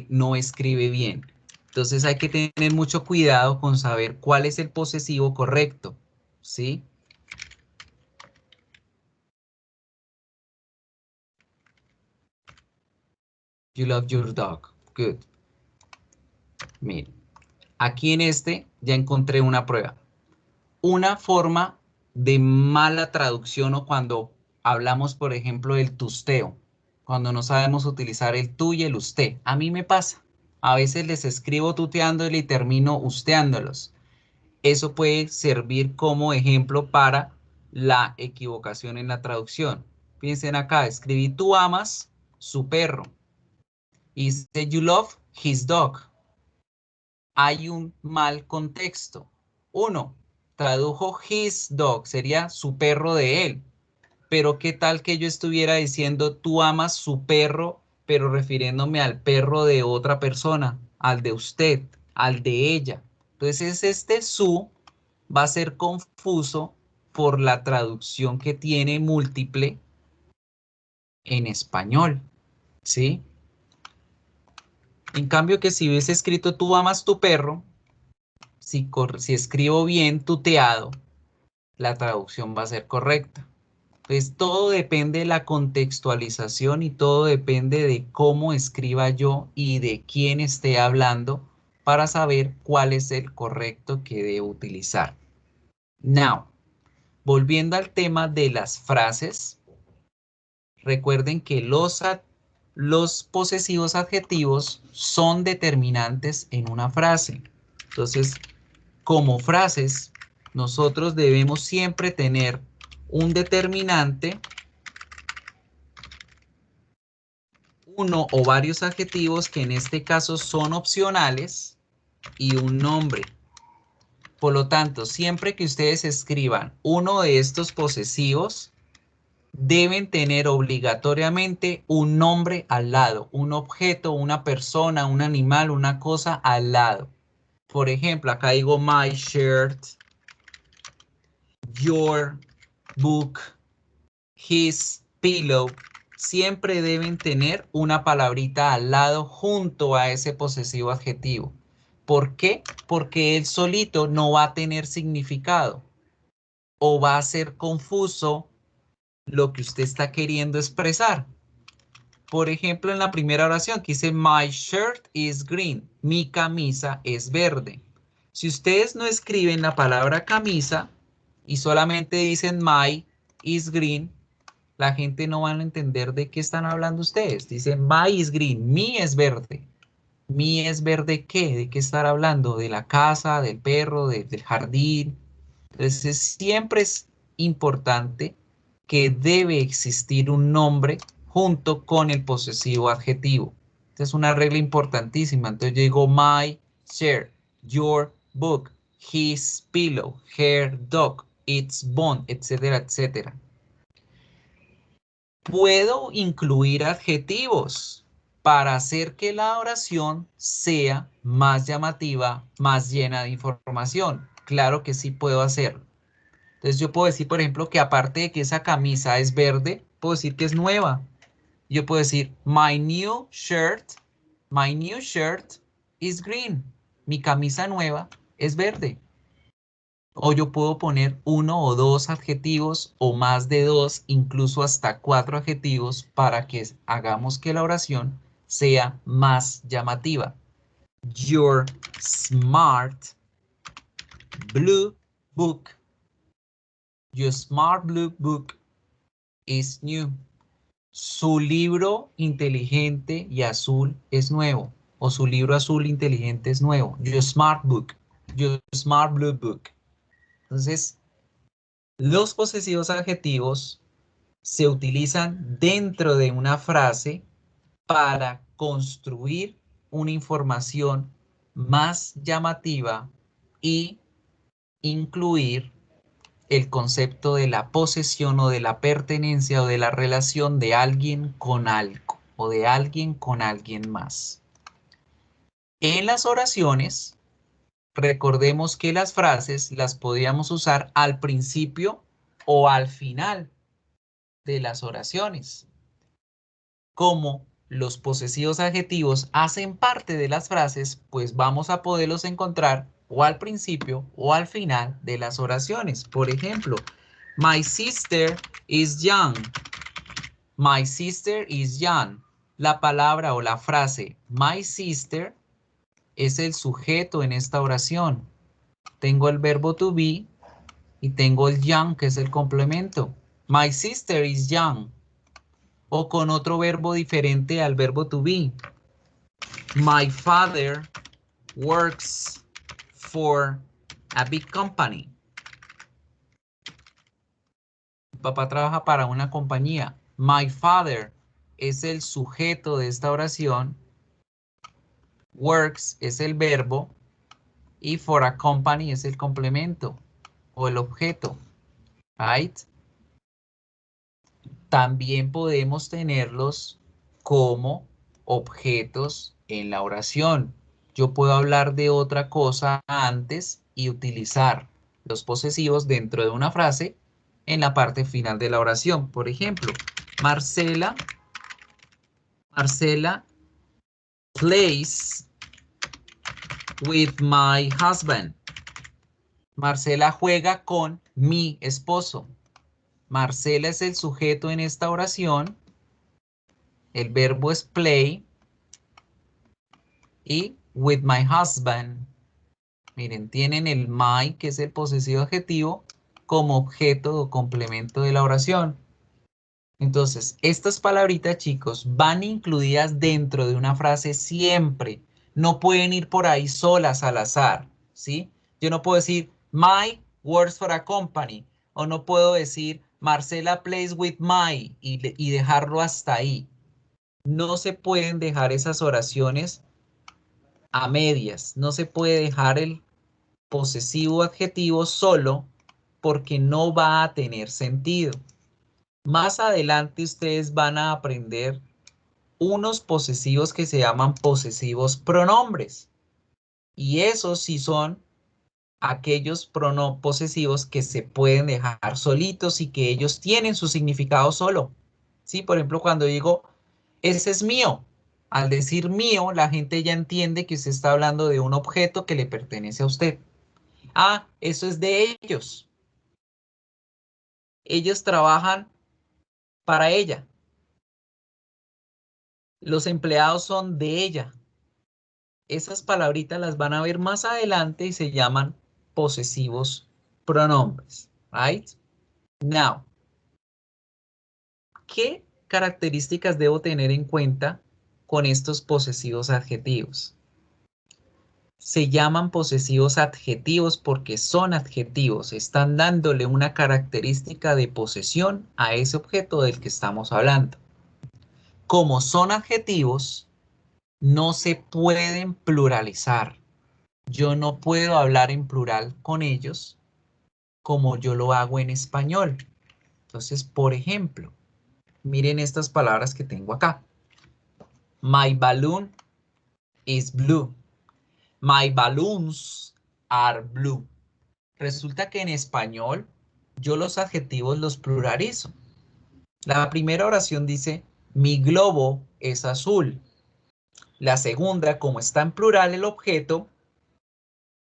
no escribe bien. Entonces hay que tener mucho cuidado con saber cuál es el posesivo correcto. ¿Sí? You love your dog. Good. Miren. Aquí en este ya encontré una prueba. Una forma de mala traducción o cuando hablamos, por ejemplo, del tusteo. Cuando no sabemos utilizar el tú y el usted. A mí me pasa. A veces les escribo tuteándoles y termino usteándolos. Eso puede servir como ejemplo para la equivocación en la traducción. Piensen acá, escribí tú amas su perro. Y dice you love his dog. Hay un mal contexto. Uno, tradujo his dog, sería su perro de él. Pero qué tal que yo estuviera diciendo tú amas su perro, pero refiriéndome al perro de otra persona, al de usted, al de ella. Entonces este su va a ser confuso por la traducción que tiene múltiple en español, ¿sí? En cambio que si hubiese escrito tú amas tu perro, si escribo bien tuteado, la traducción va a ser correcta. Pues todo depende de la contextualización y todo depende de cómo escriba yo y de quién esté hablando para saber cuál es el correcto que debo utilizar. Now, volviendo al tema de las frases, recuerden que los posesivos adjetivos son determinantes en una frase. Entonces, como frases, nosotros debemos siempre tener un determinante, uno o varios adjetivos que en este caso son opcionales y un nombre. Por lo tanto, siempre que ustedes escriban uno de estos posesivos, deben tener obligatoriamente un nombre al lado, un objeto, una persona, un animal, una cosa al lado. Por ejemplo, acá digo my shirt, your book, his pillow, siempre deben tener una palabrita al lado junto a ese posesivo adjetivo. ¿Por qué? Porque él solito no va a tener significado o va a ser confuso lo que usted está queriendo expresar. Por ejemplo, en la primera oración que dice my shirt is green, mi camisa es verde. Si ustedes no escriben la palabra camisa y solamente dicen my is green, la gente no va a entender de qué están hablando ustedes. Dicen my is green, mi es verde. ¿Mi es verde qué? ¿De qué estar hablando? ¿De la casa, del perro, del jardín? Entonces siempre es importante que debe existir un nombre junto con el posesivo adjetivo. Esta es una regla importantísima. Entonces yo digo my shirt, your book, his pillow, her dog, its bone, etcétera, etcétera. Puedo incluir adjetivos para hacer que la oración sea más llamativa, más llena de información. Claro que sí puedo hacerlo. Entonces yo puedo decir, por ejemplo, que aparte de que esa camisa es verde, puedo decir que es nueva. Yo puedo decir, my new shirt is green. Mi camisa nueva es verde. O yo puedo poner 1 o 2 adjetivos o más de 2, incluso hasta 4 adjetivos para que hagamos que la oración sea más llamativa. Your smart blue book. Your smart blue book is new. Su libro inteligente y azul es nuevo. O su libro azul inteligente es nuevo. Your smart book. Your smart blue book. Entonces, los posesivos adjetivos se utilizan dentro de una frase para construir una información más llamativa y incluir el concepto de la posesión o de la pertenencia o de la relación de alguien con algo o de alguien con alguien más. En las oraciones, recordemos que las frases las podíamos usar al principio o al final de las oraciones. Como los posesivos adjetivos hacen parte de las frases, pues vamos a poderlos encontrar o al principio o al final de las oraciones. Por ejemplo, my sister is young. My sister is young. La palabra o la frase my sister es el sujeto en esta oración. Tengo el verbo to be y tengo el young, que es el complemento. My sister is young. O con otro verbo diferente al verbo to be. My father works for a big company. Mi papá trabaja para una compañía. My father es el sujeto de esta oración. Works es el verbo. Y for a company es el complemento o el objeto. Right? También podemos tenerlos como objetos en la oración. Yo puedo hablar de otra cosa antes y utilizar los posesivos dentro de una frase en la parte final de la oración. Por ejemplo, Marcela plays with my husband. Marcela juega con mi esposo. Marcela es el sujeto en esta oración. El verbo es play. Y with my husband. Miren, tienen el my, que es el posesivo adjetivo, como objeto o complemento de la oración. Entonces, estas palabritas, chicos, van incluidas dentro de una frase siempre. No pueden ir por ahí solas al azar, ¿sí? Yo no puedo decir my works for a company. O no puedo decir Marcela plays with my y dejarlo hasta ahí. No se pueden dejar esas oraciones a medias. No se puede dejar el posesivo adjetivo solo porque no va a tener sentido. Más adelante ustedes van a aprender unos posesivos que se llaman posesivos pronombres. Y esos sí son aquellos posesivos que se pueden dejar solitos y que ellos tienen su significado solo. ¿Sí? Por ejemplo, cuando digo, ese es mío. Al decir mío, la gente ya entiende que usted está hablando de un objeto que le pertenece a usted. Ah, eso es de ellos. Ellos trabajan para ella. Los empleados son de ella. Esas palabritas las van a ver más adelante y se llaman posesivos pronombres. Right? Now, ¿qué características debo tener en cuenta con estos posesivos adjetivos? Se llaman posesivos adjetivos porque son adjetivos, están dándole una característica de posesión a ese objeto del que estamos hablando. Como son adjetivos, no se pueden pluralizar. Yo no puedo hablar en plural con ellos como yo lo hago en español. Entonces, por ejemplo, miren estas palabras que tengo acá. My balloon is blue. My balloons are blue. Resulta que en español yo los adjetivos los pluralizo. La primera oración dice, mi globo es azul. La segunda, como está en plural el objeto,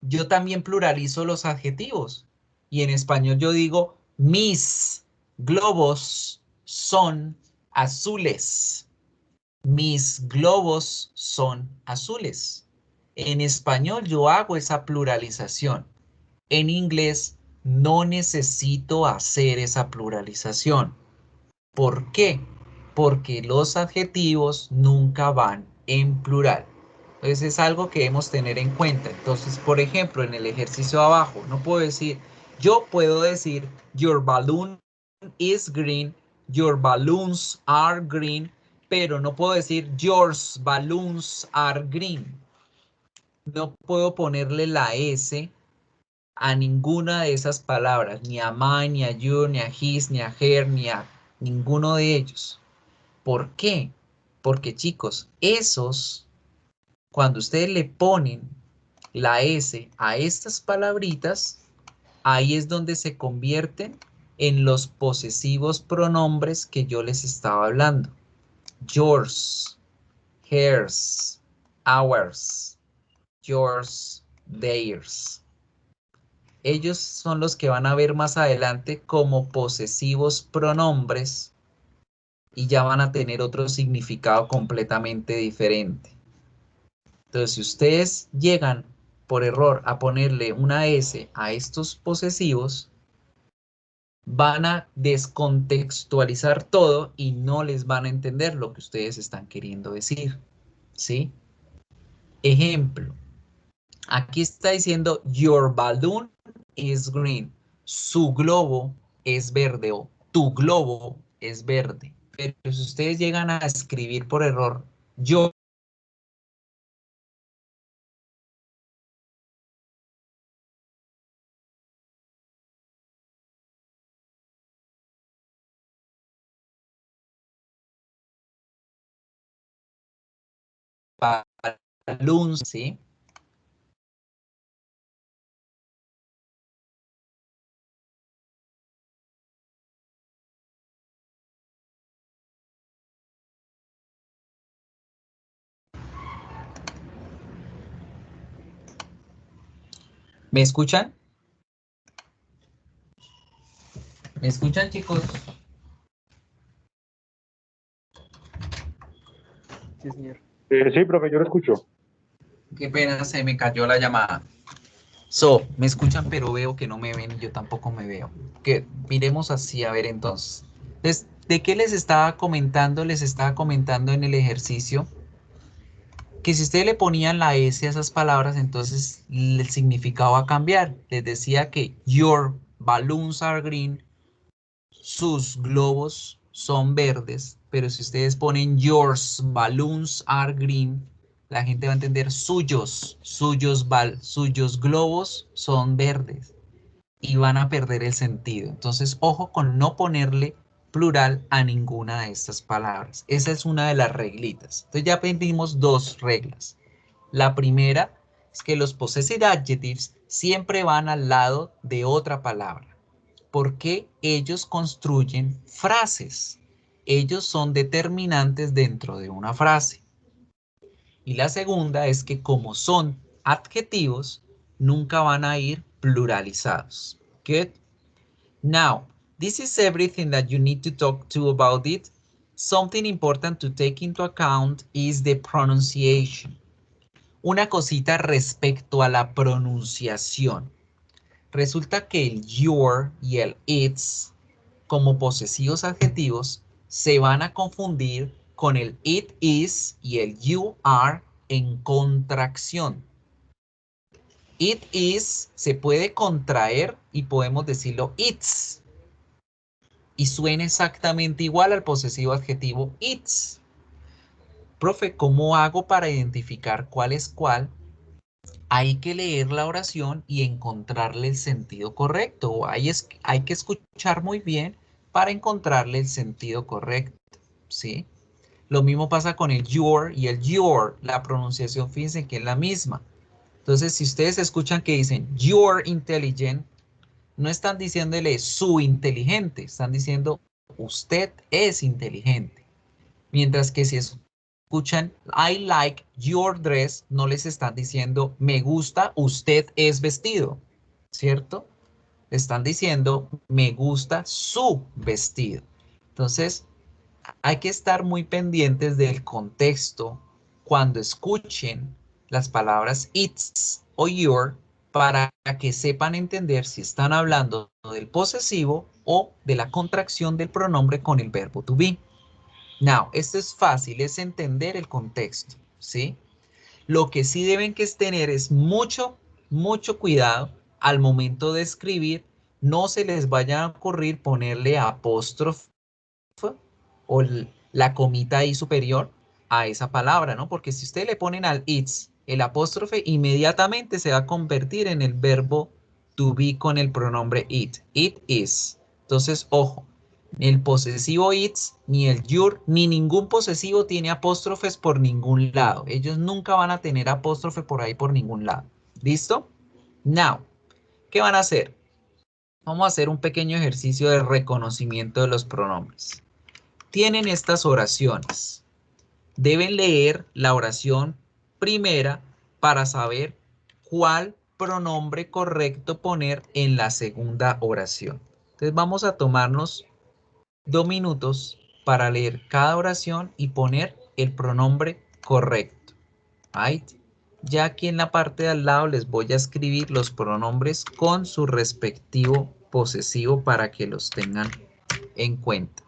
yo también pluralizo los adjetivos. Y en español yo digo, mis globos son azules. Mis globos son azules. En español yo hago esa pluralización. En inglés no necesito hacer esa pluralización. ¿Por qué? Porque los adjetivos nunca van en plural. Entonces es algo que debemos tener en cuenta. Entonces, por ejemplo, en el ejercicio de abajo, no puedo decir, yo puedo decir, your balloon is green, your balloons are green, pero no puedo decir, yours balloons are green. No puedo ponerle la S a ninguna de esas palabras, ni a mine, ni a your, ni a his, ni a her, ni a ninguno de ellos. ¿Por qué? Porque chicos, esos, cuando ustedes le ponen la S a estas palabritas, ahí es donde se convierten en los posesivos pronombres que yo les estaba hablando. Yours, hers, ours, yours, theirs. Ellos son los que van a ver más adelante como posesivos pronombres y ya van a tener otro significado completamente diferente. Entonces, si ustedes llegan por error a ponerle una S a estos posesivos, van a descontextualizar todo y no les van a entender lo que ustedes están queriendo decir. ¿Sí? Ejemplo. Aquí está diciendo, your balloon is green. Su globo es verde o tu globo es verde. Pero si ustedes llegan a escribir por error, yo balloons, ¿sí? ¿Me escuchan? ¿Me escuchan, chicos? Sí, señor. Sí, profe, yo lo escucho. Qué pena, se me cayó la llamada. Me escuchan, pero veo que no me ven y yo tampoco me veo. Que miremos así, a ver entonces. Entonces, ¿de qué les estaba comentando? Les estaba comentando en el ejercicio que si ustedes le ponían la S a esas palabras, entonces el significado va a cambiar. Les decía que your balloons are green, sus globos son verdes, pero si ustedes ponen yours balloons are green, la gente va a entender suyos globos son verdes y van a perder el sentido. Entonces, ojo con no ponerle plural a ninguna de estas palabras. Esa es una de las reglitas. Entonces ya aprendimos dos reglas. La primera es que los possessive adjectives siempre van al lado de otra palabra, porque ellos construyen frases. Ellos son determinantes dentro de una frase. Y la segunda es que como son adjetivos, nunca van a ir pluralizados. Good. Now, this is everything that you need to talk to about it. Something important to take into account is the pronunciation. Una cosita respecto a la pronunciación. Resulta que el your y el its, como posesivos adjetivos, se van a confundir con el it is y el you are en contracción. It is se puede contraer y podemos decirlo it's. Y suena exactamente igual al posesivo adjetivo it's. Profe, ¿cómo hago para identificar cuál es cuál? Hay que leer la oración y encontrarle el sentido correcto. Hay que escuchar muy bien para encontrarle el sentido correcto, ¿sí? Lo mismo pasa con el your y el your. La pronunciación, fíjense que es la misma. Entonces, si ustedes escuchan que dicen you're intelligent, no están diciéndole su inteligente, están diciendo usted es inteligente. Mientras que si escuchan I like your dress, no les están diciendo me gusta, usted es vestido, ¿cierto? Están diciendo me gusta su vestido. Entonces, hay que estar muy pendientes del contexto cuando escuchen las palabras it's o your para que sepan entender si están hablando del posesivo o de la contracción del pronombre con el verbo to be. Now, esto es fácil, es entender el contexto, ¿sí? Lo que sí deben que tener es mucho cuidado al momento de escribir. No se les vaya a ocurrir ponerle apóstrofe o la comita ahí superior a esa palabra, ¿no? Porque si ustedes le ponen al it's el apóstrofe, inmediatamente se va a convertir en el verbo to be con el pronombre it. It is. Entonces, ojo, ni el posesivo it's, ni el your, ni ningún posesivo tiene apóstrofes por ningún lado. Ellos nunca van a tener apóstrofe por ahí por ningún lado. ¿Listo? Now, ¿qué van a hacer? Vamos a hacer un pequeño ejercicio de reconocimiento de los pronombres. Tienen estas oraciones. Deben leer la oración primera para saber cuál pronombre correcto poner en la segunda oración. Entonces vamos a tomarnos 2 minutos para leer cada oración y poner el pronombre correcto. Right? Ya aquí en la parte de al lado les voy a escribir los pronombres con su respectivo posesivo para que los tengan en cuenta.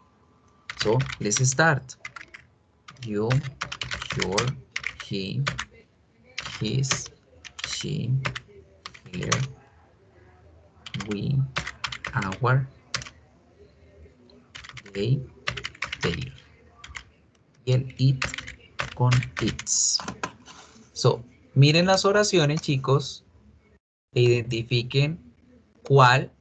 So, let's start. You, your, he, his, she, her, we, our, they, their. Y el it con its. So, miren las oraciones, chicos, e identifiquen cuál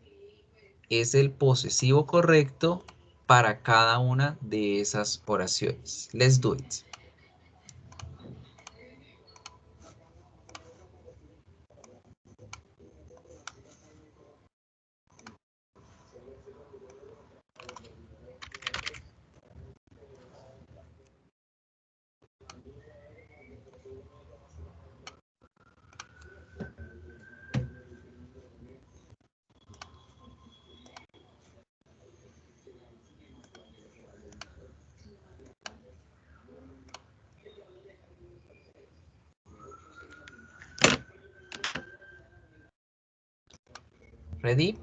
es el posesivo correcto para cada una de esas oraciones. Let's do it. Ready?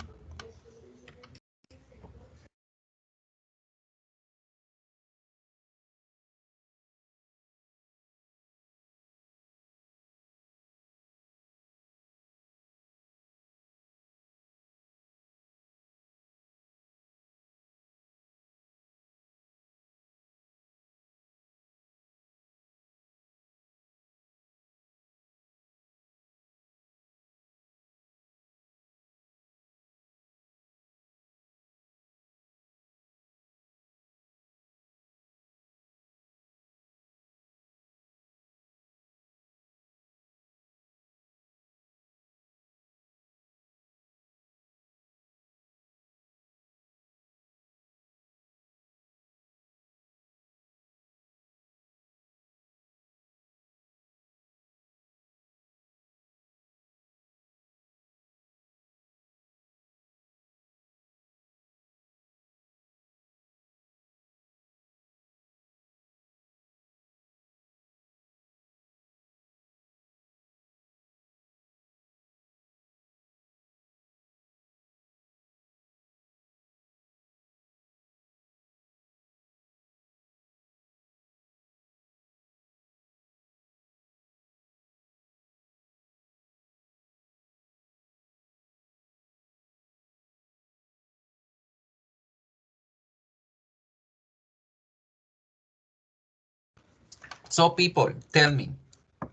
So people, tell me,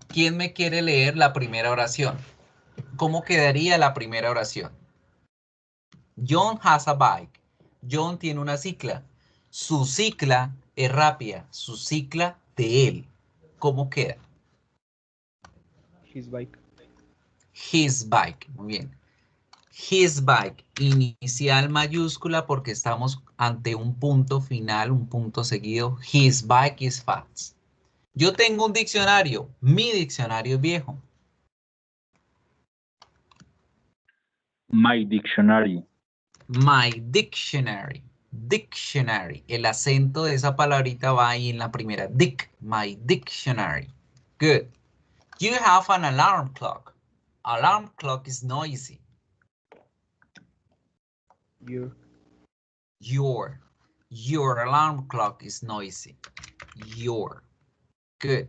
¿quién me quiere leer la primera oración? ¿Cómo quedaría la primera oración? John has a bike. John tiene una cicla. Su cicla es rápida. Su cicla de él. ¿Cómo queda? His bike. His bike. Muy bien. His bike. Inicial mayúscula porque estamos ante un punto final, un punto seguido. His bike is fast. Yo tengo un diccionario. Mi diccionario es viejo. My dictionary. My dictionary. Dictionary. El acento de esa palabrita va ahí en la primera. Dick. My dictionary. Good. You have an alarm clock. Alarm clock is noisy. Your alarm clock is noisy. Your. Good.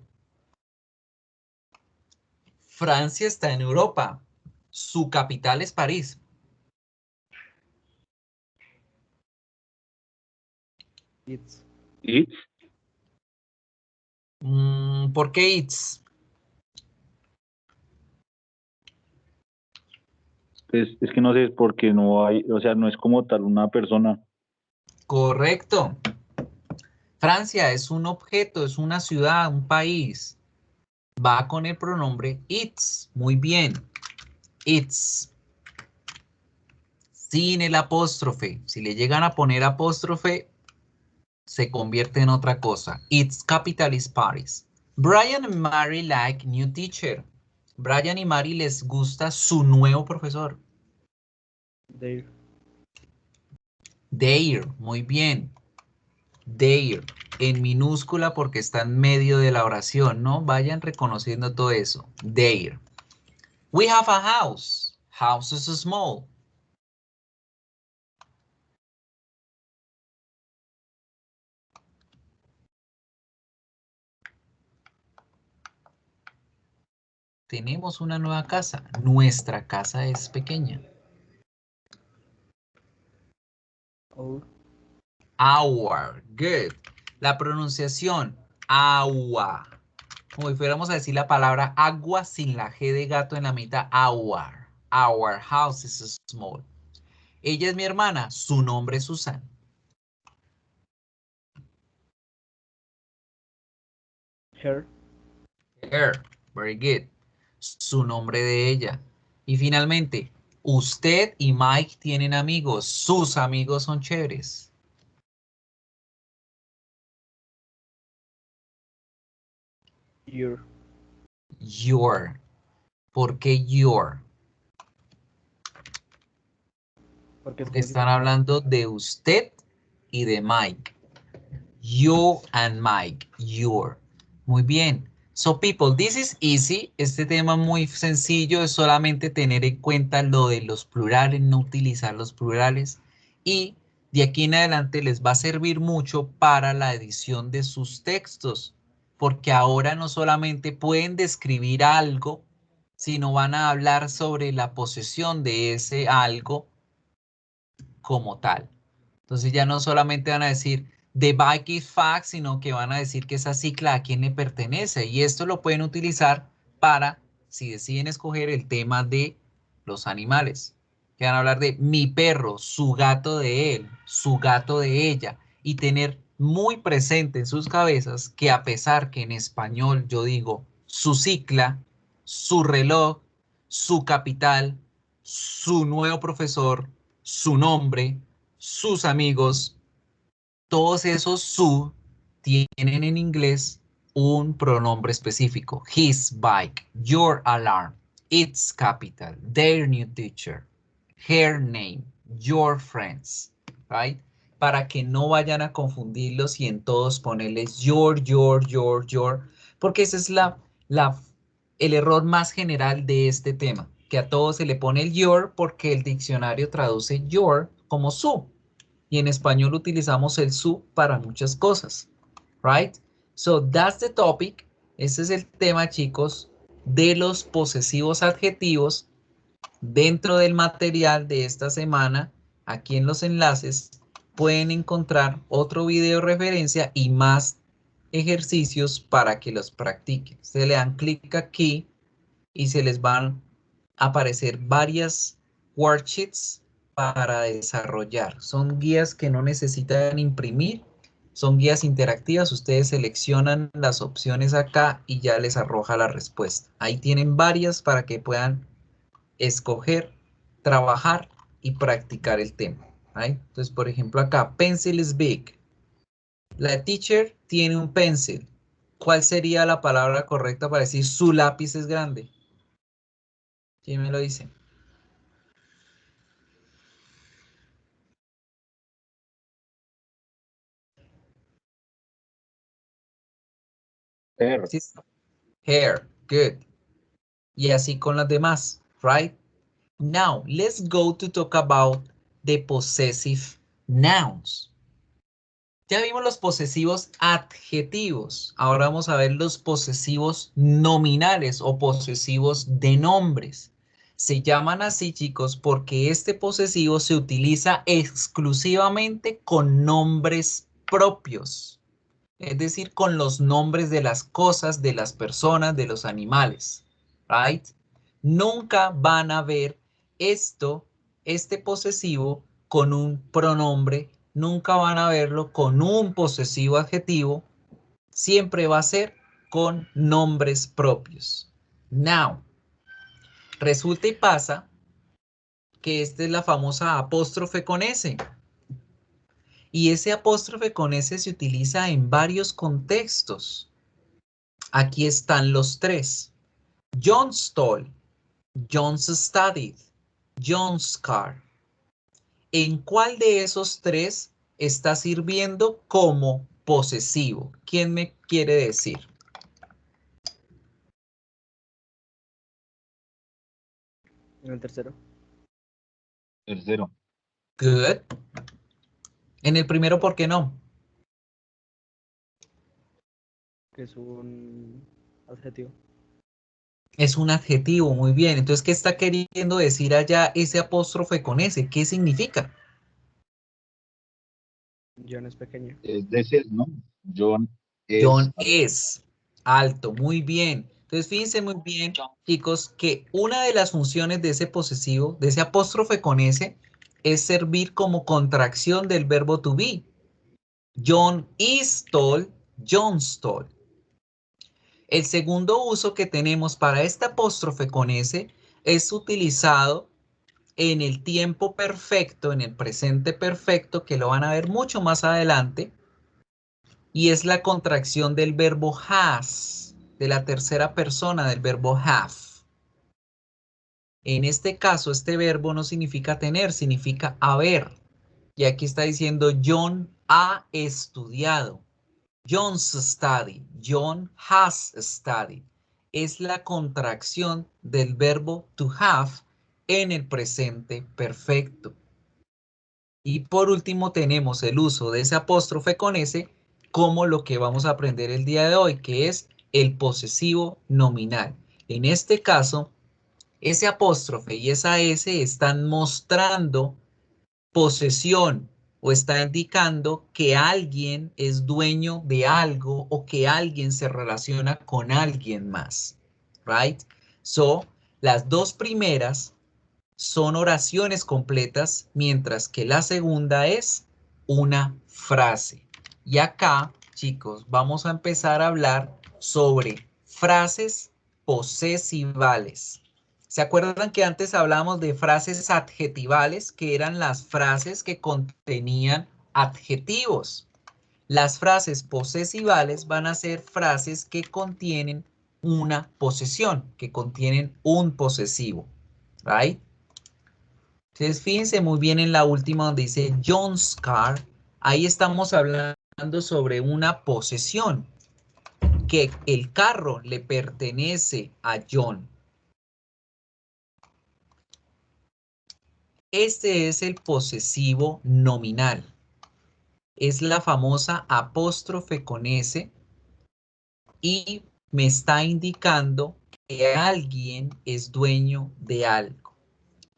Francia está en Europa. Su capital es París. It's. It's. ¿Por qué it's? Pues es que no sé, porque no hay, o sea, no es como tal una persona. Correcto. Francia es un objeto, es una ciudad, un país. Va con el pronombre it's. Muy bien. It's. Sin el apóstrofe. Si le llegan a poner apóstrofe, se convierte en otra cosa. Its capital is Paris. Brian and Mary like new teacher. Brian y Mary les gusta su nuevo profesor. Their. Their. Muy bien. Their. En minúscula porque está en medio de la oración, ¿no? Vayan reconociendo todo eso. Their. We have a house. House is small. Tenemos una nueva casa. Nuestra casa es pequeña. Our. Good. La pronunciación. Agua. Como si fuéramos a decir la palabra agua sin la G de gato en la mitad. Our. Our house is small. Ella es mi hermana. Su nombre es Susan. Her. Her. Very good. Su nombre de ella. Y finalmente, usted y Mike tienen amigos. Sus amigos son chéveres. Your. Your. ¿Por qué your? Porque Porque están hablando de usted y de Mike. You and Mike. Your. Muy bien. So people, this is easy. Este tema muy sencillo es solamente tener en cuenta lo de los plurales, no utilizar los plurales. Y de aquí en adelante les va a servir mucho para la edición de sus textos. Porque ahora no solamente pueden describir algo, sino van a hablar sobre la posesión de ese algo como tal. Entonces ya no solamente van a decir the bike is fast, sino que van a decir que esa cicla a quién le pertenece. Y esto lo pueden utilizar para, si deciden escoger el tema de los animales. Que van a hablar de mi perro, su gato de él, su gato de ella. Y tener muy presente en sus cabezas que a pesar que en español yo digo su cicla, su reloj, su capital, su nuevo profesor, su nombre, sus amigos, todos esos su tienen en inglés un pronombre específico. His bike, your alarm, its capital, their new teacher, her name, your friends, right? Para que no vayan a confundirlos y en todos ponerles your, porque ese es el error más general de este tema, que a todos se le pone el your porque el diccionario traduce your como su. Y en español utilizamos el su para muchas cosas, right? So that's the topic. Ese es el tema, chicos, de los posesivos adjetivos dentro del material de esta semana. Aquí en los enlaces pueden encontrar otro video referencia y más ejercicios para que los practiquen. Se le dan clic aquí y se les van a aparecer varias worksheets para desarrollar. Son guías que no necesitan imprimir, son guías interactivas. Ustedes seleccionan las opciones acá y ya les arroja la respuesta. Ahí tienen varias para que puedan escoger, trabajar y practicar el tema. ¿Right? Entonces, por ejemplo, acá, pencil is big. La teacher tiene un pencil. ¿Cuál sería la palabra correcta para decir su lápiz es grande? ¿Quién me lo dice? Her. Sí. Hair, good. Y así con las demás, right? Now, let's go to talk about the possessive nouns. Ya vimos los posesivos adjetivos. Ahora vamos a ver los posesivos nominales o posesivos de nombres. Se llaman así, chicos, porque este posesivo se utiliza exclusivamente con nombres propios. Es decir, con los nombres de las cosas, de las personas, de los animales. Right? Nunca van a ver este posesivo con un pronombre, nunca van a verlo con un posesivo adjetivo, siempre va a ser con nombres propios. Now, resulta y pasa que esta es la famosa apóstrofe con S. Y ese apóstrofe con S se utiliza en varios contextos. Aquí están los tres. John stole, John's studied, John's car. ¿En cuál de esos tres está sirviendo como posesivo? ¿Quién me quiere decir? En el tercero. Tercero. Good. En el primero, ¿por qué no? Que es un adjetivo. Es un adjetivo, muy bien. Entonces, ¿qué está queriendo decir allá ese apóstrofe con S? ¿Qué significa? John es pequeño. Es de ser, ¿no? John es. John es alto, muy bien. Entonces, fíjense muy bien, chicos, que una de las funciones de ese posesivo, de ese apóstrofe con S, es servir como contracción del verbo to be. John is tall, John's tall. El segundo uso que tenemos para este apóstrofe con S es utilizado en el tiempo perfecto, en el presente perfecto, que lo van a ver mucho más adelante, y es la contracción del verbo has, de la tercera persona del verbo have. En este caso, este verbo no significa tener, significa haber. Y aquí está diciendo John ha estudiado. John's studied. John has studied. Es la contracción del verbo to have en el presente perfecto. Y por último tenemos el uso de ese apóstrofe con S como lo que vamos a aprender el día de hoy, que es el posesivo nominal. En este caso, ese apóstrofe y esa S están mostrando posesión o está indicando que alguien es dueño de algo o que alguien se relaciona con alguien más. Right? So, las dos primeras son oraciones completas, mientras que la segunda es una frase. Y acá, chicos, vamos a empezar a hablar sobre frases posesivales. ¿Se acuerdan que antes hablábamos de frases adjetivales, que eran las frases que contenían adjetivos? Las frases posesivales van a ser frases que contienen una posesión, que contienen un posesivo. ¿Right? Entonces, fíjense muy bien en la última donde dice John's car. Ahí estamos hablando sobre una posesión, que el carro le pertenece a John. Este es el posesivo nominal. Es la famosa apóstrofe con S y me está indicando que alguien es dueño de algo.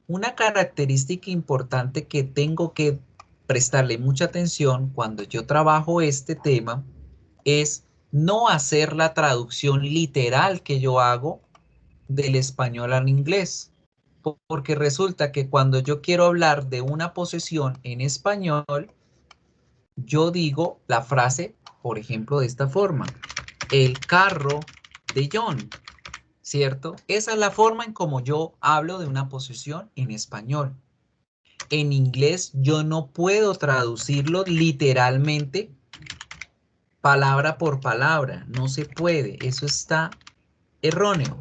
Una característica importante que tengo que prestarle mucha atención cuando yo trabajo este tema es no hacer la traducción literal que yo hago del español al inglés. Porque resulta que cuando yo quiero hablar de una posesión en español, yo digo la frase, por ejemplo, de esta forma: el carro de John, ¿cierto? Esa es la forma en como yo hablo de una posesión en español. En inglés yo no puedo traducirlo literalmente, palabra por palabra. No se puede. Eso está erróneo.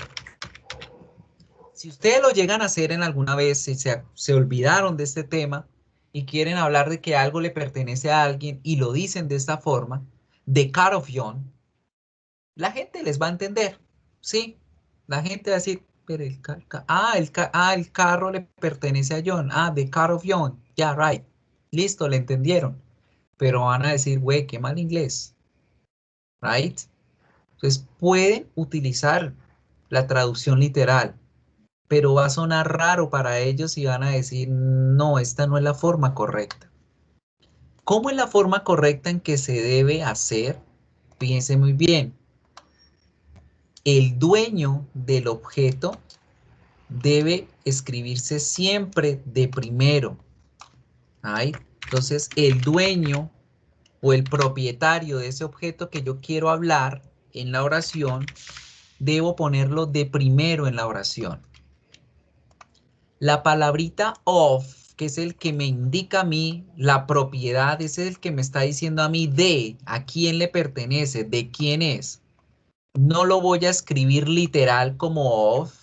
Si ustedes lo llegan a hacer en alguna vez, si se olvidaron de este tema y quieren hablar de que algo le pertenece a alguien y lo dicen de esta forma, the car of John, la gente les va a entender, ¿sí? La gente va a decir, pero el carro le pertenece a John, the car of John, yeah, right, listo, le entendieron, pero van a decir, güey, qué mal inglés, right? Entonces pueden utilizar la traducción literal, pero va a sonar raro para ellos y van a decir, no, esta no es la forma correcta. ¿Cómo es la forma correcta en que se debe hacer? Fíjense muy bien. El dueño del objeto debe escribirse siempre de primero. ¿Ay? Entonces, el dueño o el propietario de ese objeto que yo quiero hablar en la oración, debo ponerlo de primero en la oración. La palabrita of, que es el que me indica a mí la propiedad, ese es el que me está diciendo a mí de, a quién le pertenece, de quién es. No lo voy a escribir literal como of,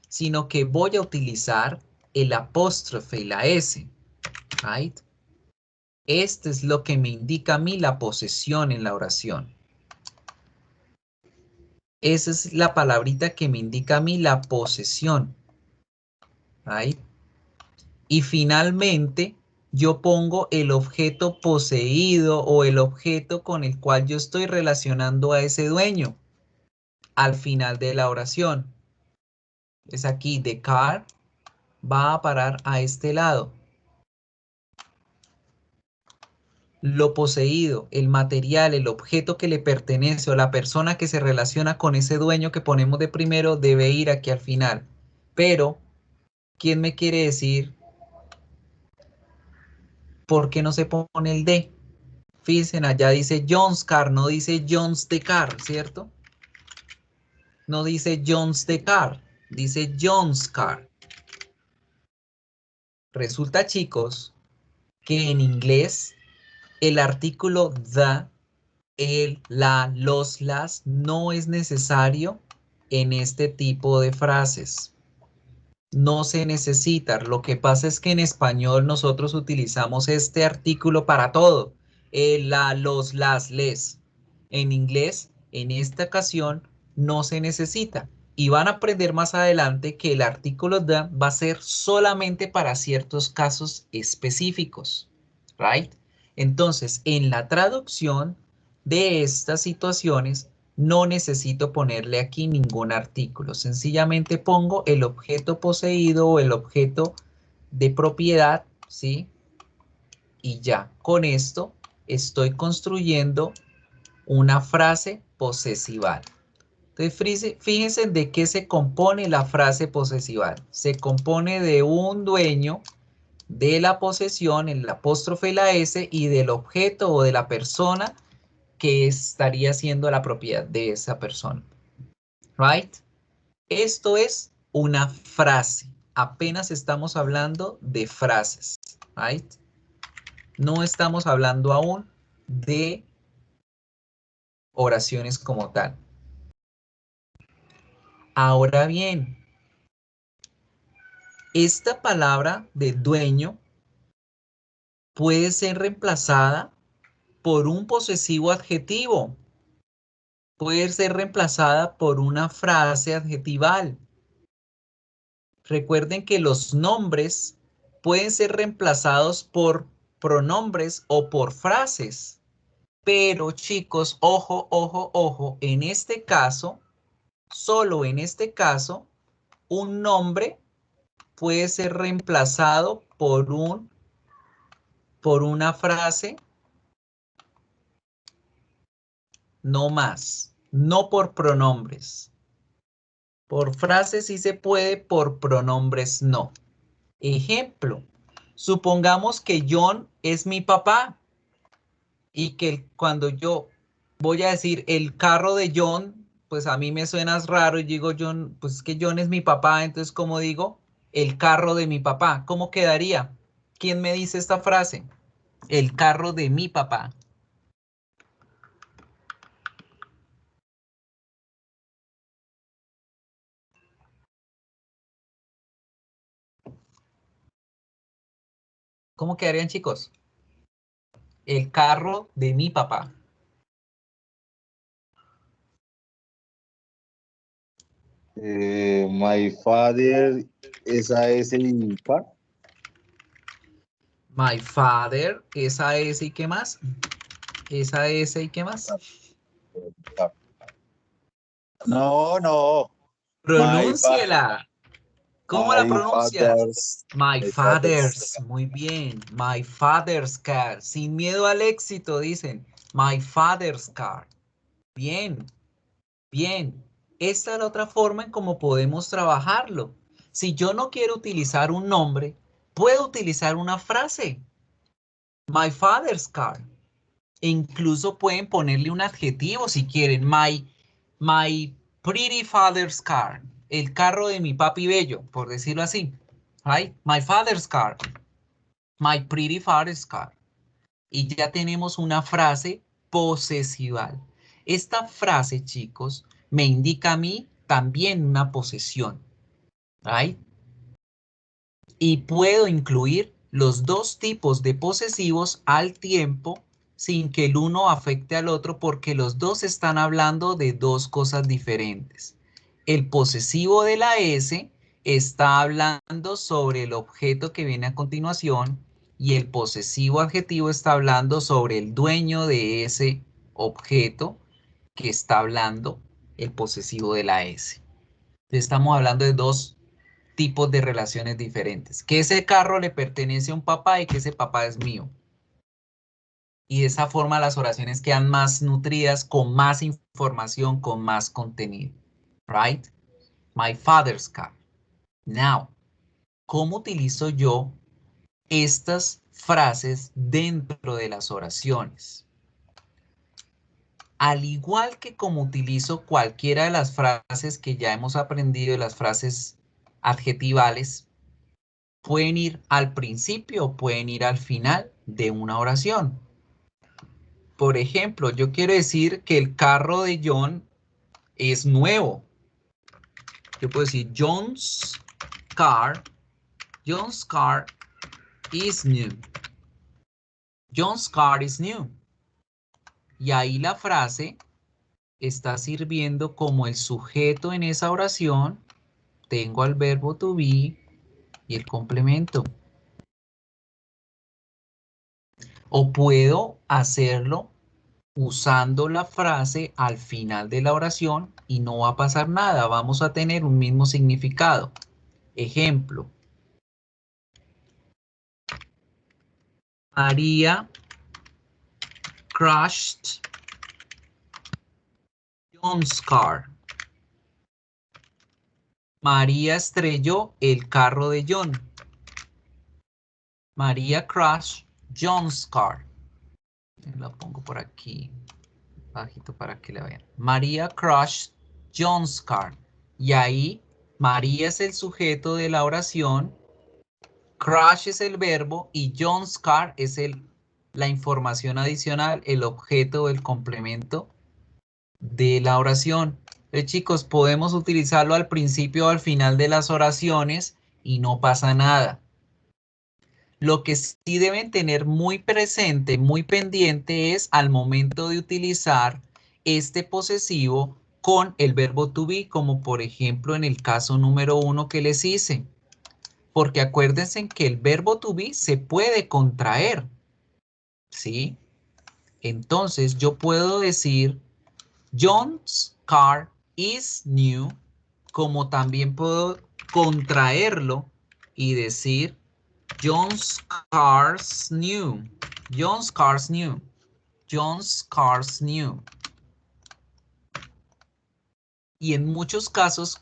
sino que voy a utilizar el apóstrofe y la S. Right? Este es lo que me indica a mí la posesión en la oración. Esa es la palabrita que me indica a mí la posesión. Right? Y finalmente yo pongo el objeto poseído o el objeto con el cual yo estoy relacionando a ese dueño al final de la oración. Es aquí, the car va a parar a este lado. Lo poseído, el material, el objeto que le pertenece o la persona que se relaciona con ese dueño que ponemos de primero debe ir aquí al final. Pero, ¿quién me quiere decir por qué no se pone el de? Fíjense, allá dice John's car, no dice John's the car, ¿cierto? No dice John's the car, dice John's car. Resulta, chicos, que en inglés el artículo the, el, la, los, las no es necesario en este tipo de frases. No se necesita. Lo que pasa es que en español nosotros utilizamos este artículo para todo. El, la, los, las, les. En inglés, en esta ocasión, no se necesita. Y van a aprender más adelante que el artículo the va a ser solamente para ciertos casos específicos. Right? Entonces, en la traducción de estas situaciones, no necesito ponerle aquí ningún artículo. Sencillamente pongo el objeto poseído o el objeto de propiedad, ¿sí? Y ya, con esto estoy construyendo una frase posesival. Entonces, fíjense de qué se compone la frase posesival. Se compone de un dueño, de la posesión, el apóstrofe y la S, y del objeto o de la persona que estaría siendo la propiedad de esa persona. Right? Esto es una frase. Apenas estamos hablando de frases. Right? No estamos hablando aún de oraciones como tal. Ahora bien, esta palabra de dueño puede ser reemplazada por un posesivo adjetivo. Puede ser reemplazada por una frase adjetival. Recuerden que los nombres pueden ser reemplazados por pronombres o por frases. Pero chicos, ojo, ojo, ojo, en este caso, solo en este caso, un nombre puede ser reemplazado por una frase no más. No por pronombres. Por frases sí se puede, por pronombres no. Ejemplo, supongamos que John es mi papá y que cuando yo voy a decir el carro de John, pues a mí me suena raro y digo John, pues es que John es mi papá, entonces ¿cómo digo? El carro de mi papá. ¿Cómo quedaría? ¿Quién me dice esta frase? El carro de mi papá. ¿Cómo quedarían, chicos? El carro de mi papá. My father, esa es el car. My father, esa S y qué más. Esa S y qué más. No, no. Pronúnciela. ¿Cómo la My pronuncias? My my father's. Muy bien. My father's car. Sin miedo al éxito, dicen. My father's car. Bien. Bien. Esta es la otra forma en cómo podemos trabajarlo. Si yo no quiero utilizar un nombre, puedo utilizar una frase. My father's car. E incluso pueden ponerle un adjetivo si quieren. My pretty father's car. El carro de mi papi bello, por decirlo así. Right? My father's car. My pretty father's car. Y ya tenemos una frase posesival. Esta frase, chicos, me indica a mí también una posesión. Right? Y puedo incluir los dos tipos de posesivos al tiempo sin que el uno afecte al otro porque los dos están hablando de dos cosas diferentes. El posesivo de la S está hablando sobre el objeto que viene a continuación y el posesivo adjetivo está hablando sobre el dueño de ese objeto que está hablando el posesivo de la S. Entonces, estamos hablando de dos tipos de relaciones diferentes. Que ese carro le pertenece a un papá y que ese papá es mío. Y de esa forma las oraciones quedan más nutridas, con más información, con más contenido. Right? My father's car. Now, ¿cómo utilizo yo estas frases dentro de las oraciones? Al igual que como utilizo cualquiera de las frases que ya hemos aprendido, de las frases adjetivales, pueden ir al principio o pueden ir al final de una oración. Por ejemplo, yo quiero decir que el carro de John es nuevo. Yo puedo decir John's car is new. John's car is new. Y ahí la frase está sirviendo como el sujeto en esa oración. Tengo al verbo to be y el complemento. O puedo hacerlo usando la frase al final de la oración y no va a pasar nada. Vamos a tener un mismo significado. Ejemplo. María crashed John's car. María estrelló el carro de John. María crashed John's car. La pongo por aquí, bajito para que la vean. María crashed John's car. Y ahí, María es el sujeto de la oración, crash es el verbo y John's car es la información adicional, el objeto o el complemento de la oración. Chicos, podemos utilizarlo al principio o al final de las oraciones y no pasa nada. Lo que sí deben tener muy presente, muy pendiente es al momento de utilizar este posesivo con el verbo to be, como por ejemplo en el caso número 1 que les hice. Porque acuérdense que el verbo to be se puede contraer, ¿sí? Entonces yo puedo decir John's car is new, como también puedo contraerlo y decir John's car's new. John's car's new. John's car's new. Y en muchos casos,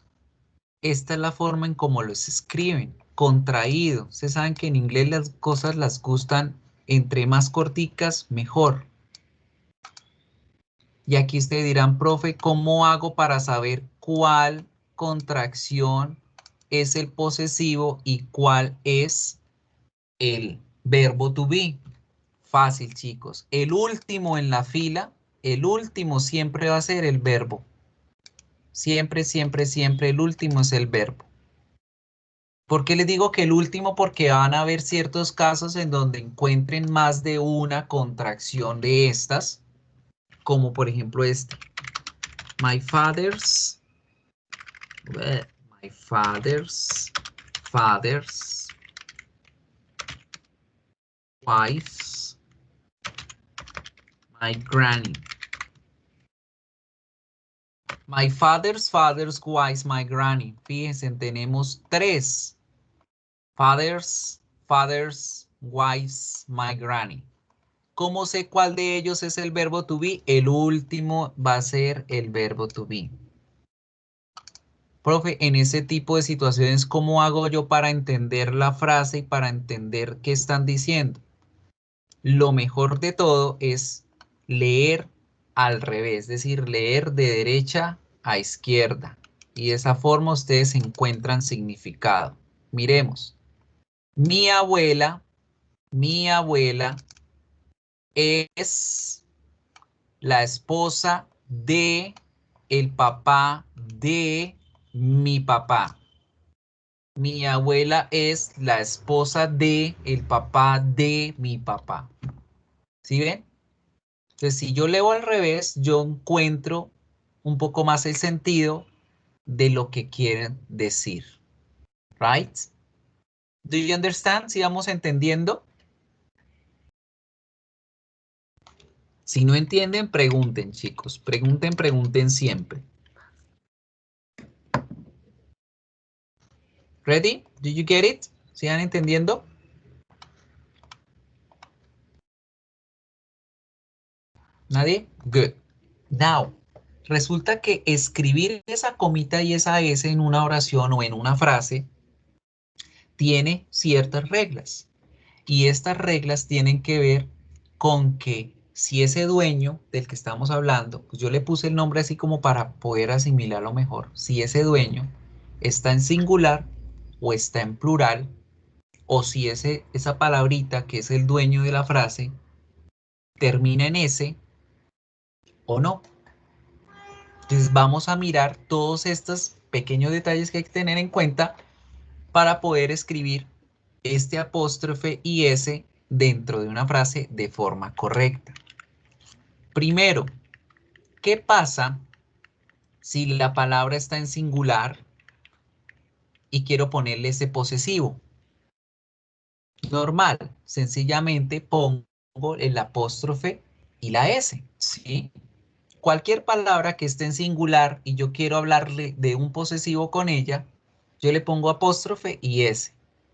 esta es la forma en cómo los escriben, contraído. Ustedes saben que en inglés las cosas las gustan entre más corticas, mejor. Y aquí ustedes dirán, profe, ¿cómo hago para saber cuál contracción es el posesivo y cuál es el verbo to be? Fácil, chicos. El último en la fila, el último siempre va a ser el verbo. Siempre, siempre, siempre el último es el verbo. ¿Por qué les digo que el último? Porque van a haber ciertos casos en donde encuentren más de una contracción de estas, como por ejemplo este. My father's wife's, my granny. My father's wife's, my granny. Fíjense, tenemos tres. Father's, wife's, my granny. ¿Cómo sé cuál de ellos es el verbo to be? El último va a ser el verbo to be. Profe, en ese tipo de situaciones, ¿cómo hago yo para entender la frase y para entender qué están diciendo? Lo mejor de todo es leer al revés, es decir, leer de derecha a izquierda. Y de esa forma ustedes encuentran significado. Miremos. Mi abuela es la esposa de el papá de mi papá. Mi abuela es la esposa de el papá de mi papá. ¿Sí ven? Entonces, si yo leo al revés, yo encuentro un poco más el sentido de lo que quieren decir. Right? Do you understand? ¿Sí vamos entendiendo? Si no entienden, pregunten, chicos. Pregunten siempre. Ready? Do you get it? ¿Sí van entendiendo? ¿Nadie? Good. Now, resulta que escribir esa comita y esa S en una oración o en una frase tiene ciertas reglas. Y estas reglas tienen que ver con que si ese dueño del que estamos hablando, pues yo le puse el nombre así como para poder asimilarlo mejor. Si ese dueño está en singular o está en plural, o si esa palabrita que es el dueño de la frase termina en S o no. Entonces vamos a mirar todos estos pequeños detalles que hay que tener en cuenta para poder escribir este apóstrofe y S dentro de una frase de forma correcta. Primero, ¿qué pasa si la palabra está en singular y quiero ponerle ese posesivo? Normal, sencillamente pongo el apóstrofe y la S, ¿sí? Cualquier palabra que esté en singular y yo quiero hablarle de un posesivo con ella, yo le pongo apóstrofe y S.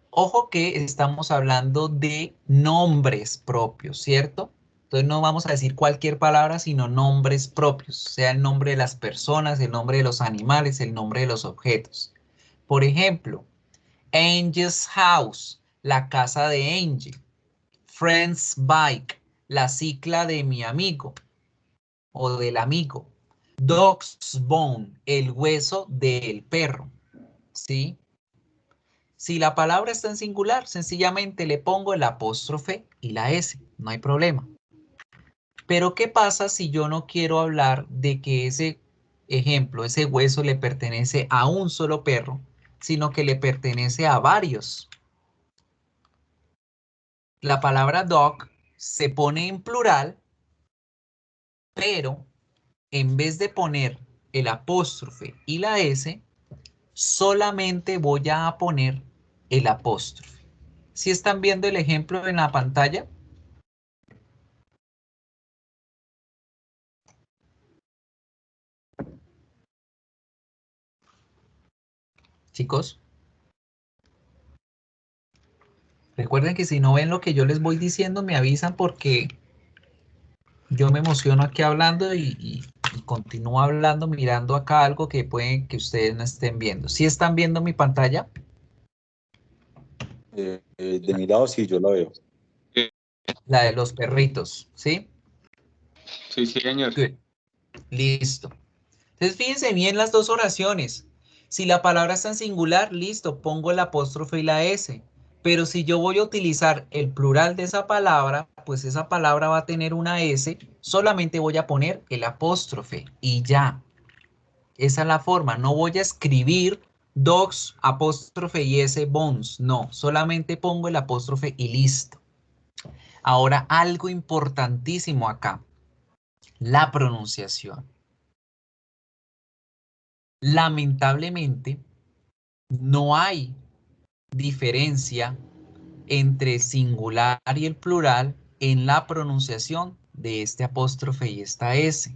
Ojo que estamos hablando de nombres propios, ¿cierto? Entonces no vamos a decir cualquier palabra, sino nombres propios, sea el nombre de las personas, el nombre de los animales, el nombre de los objetos. Por ejemplo, Angel's house, la casa de Angel. Friend's bike, la cicla de mi amigo o del amigo. Dog's bone, el hueso del perro, ¿sí? Si la palabra está en singular, sencillamente le pongo el apóstrofe y la S, no hay problema. Pero ¿qué pasa si yo no quiero hablar de que ese ejemplo, ese hueso le pertenece a un solo perro, sino que le pertenece a varios? La palabra dog se pone en plural, pero en vez de poner el apóstrofe y la S, solamente voy a poner el apóstrofe. ¿Sí están viendo el ejemplo en la pantalla? Chicos, recuerden que si no ven lo que yo les voy diciendo, me avisan porque yo me emociono aquí hablando y continúo hablando mirando acá algo que pueden que ustedes no estén viendo. ¿Sí están viendo mi pantalla? De mi lado sí, yo la veo. La de los perritos, ¿sí? Sí, señor. Good. Listo. Entonces fíjense bien las dos oraciones. Si la palabra está en singular, listo, pongo el apóstrofe y la S. Pero si yo voy a utilizar el plural de esa palabra, pues esa palabra va a tener una S, solamente voy a poner el apóstrofe y ya. Esa es la forma. No voy a escribir dogs, apóstrofe y S, bones. No, solamente pongo el apóstrofe y listo. Ahora, algo importantísimo acá. La pronunciación. Lamentablemente, no hay diferencia entre el singular y el plural en la pronunciación de este apóstrofe y esta S.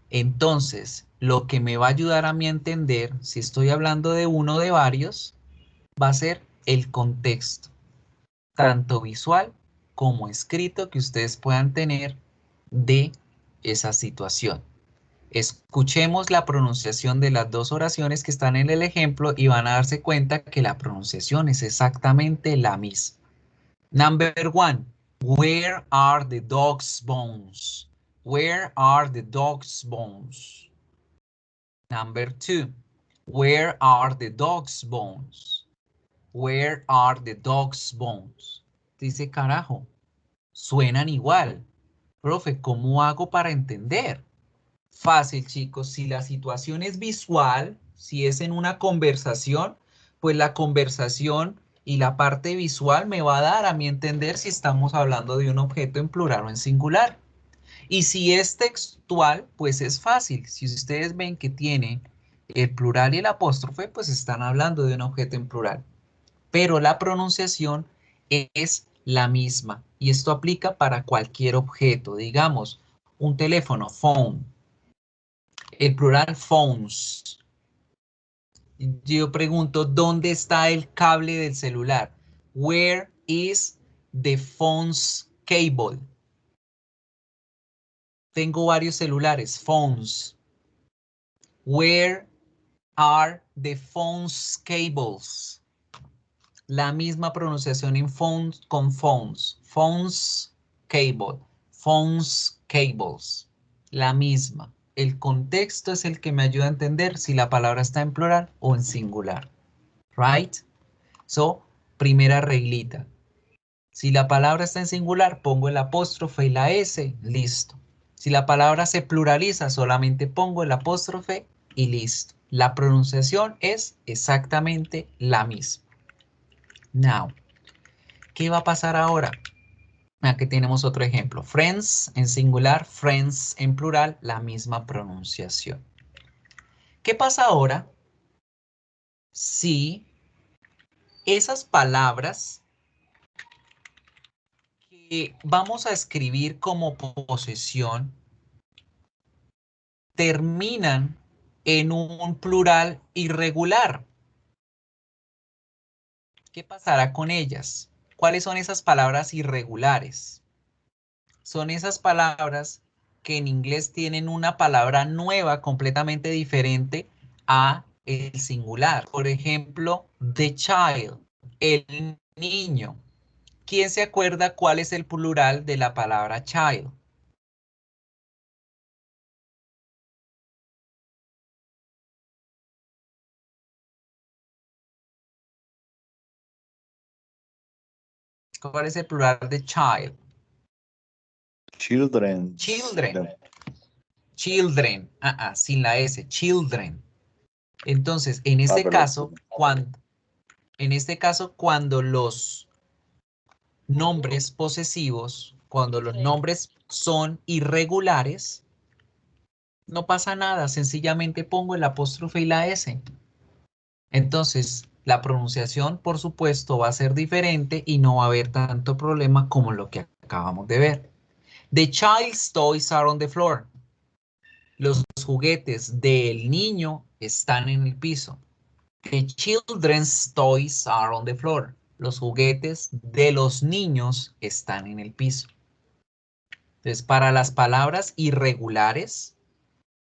Entonces, lo que me va a ayudar a mí a entender si estoy hablando de uno o de varios, va a ser el contexto, tanto visual como escrito que ustedes puedan tener de esa situación. Escuchemos la pronunciación de las dos oraciones que están en el ejemplo y van a darse cuenta que la pronunciación es exactamente la misma. Number 1. Where are the dog's bones? Where are the dog's bones? Number 2. Where are the dog's bones? Where are the dog's bones? Dice, carajo, suenan igual. Profe, ¿cómo hago para entender? Fácil, chicos. Si la situación es visual, si es en una conversación, pues la conversación y la parte visual me va a dar a mí entender si estamos hablando de un objeto en plural o en singular. Y si es textual, pues es fácil. Si ustedes ven que tiene el plural y el apóstrofe, pues están hablando de un objeto en plural. Pero la pronunciación es la misma. Y esto aplica para cualquier objeto. Digamos, un teléfono, phone. El plural phones. Yo pregunto, ¿dónde está el cable del celular? Where is the phone's cable? Tengo varios celulares, phones. Where are the phone's cables? La misma pronunciación en phones con phones. Phone's cable. Phone's cables. La misma. El contexto es el que me ayuda a entender si la palabra está en plural o en singular. Right? So, primera reglita. Si la palabra está en singular, pongo el apóstrofe y la S, listo. Si la palabra se pluraliza, solamente pongo el apóstrofe y listo. La pronunciación es exactamente la misma. Now, ¿qué va a pasar ahora? Aquí tenemos otro ejemplo. Friends en singular, friends en plural, la misma pronunciación. ¿Qué pasa ahora si esas palabras que vamos a escribir como posesión terminan en un plural irregular? ¿Qué pasará con ellas? ¿Cuáles son esas palabras irregulares? Son esas palabras que en inglés tienen una palabra nueva completamente diferente a el singular. Por ejemplo, the child, el niño. ¿Quién se acuerda cuál es el plural de la palabra child? ¿Cuál es el plural de child? Children. Children. Children. Sin la S. Children. Entonces, en este caso, cuando los nombres posesivos, cuando los nombres son irregulares, no pasa nada, sencillamente pongo el apóstrofe y la S. Entonces, la pronunciación, por supuesto, va a ser diferente y no va a haber tanto problema como lo que acabamos de ver. The child's toys are on the floor. Los juguetes del niño están en el piso. The children's toys are on the floor. Los juguetes de los niños están en el piso. Entonces, para las palabras irregulares,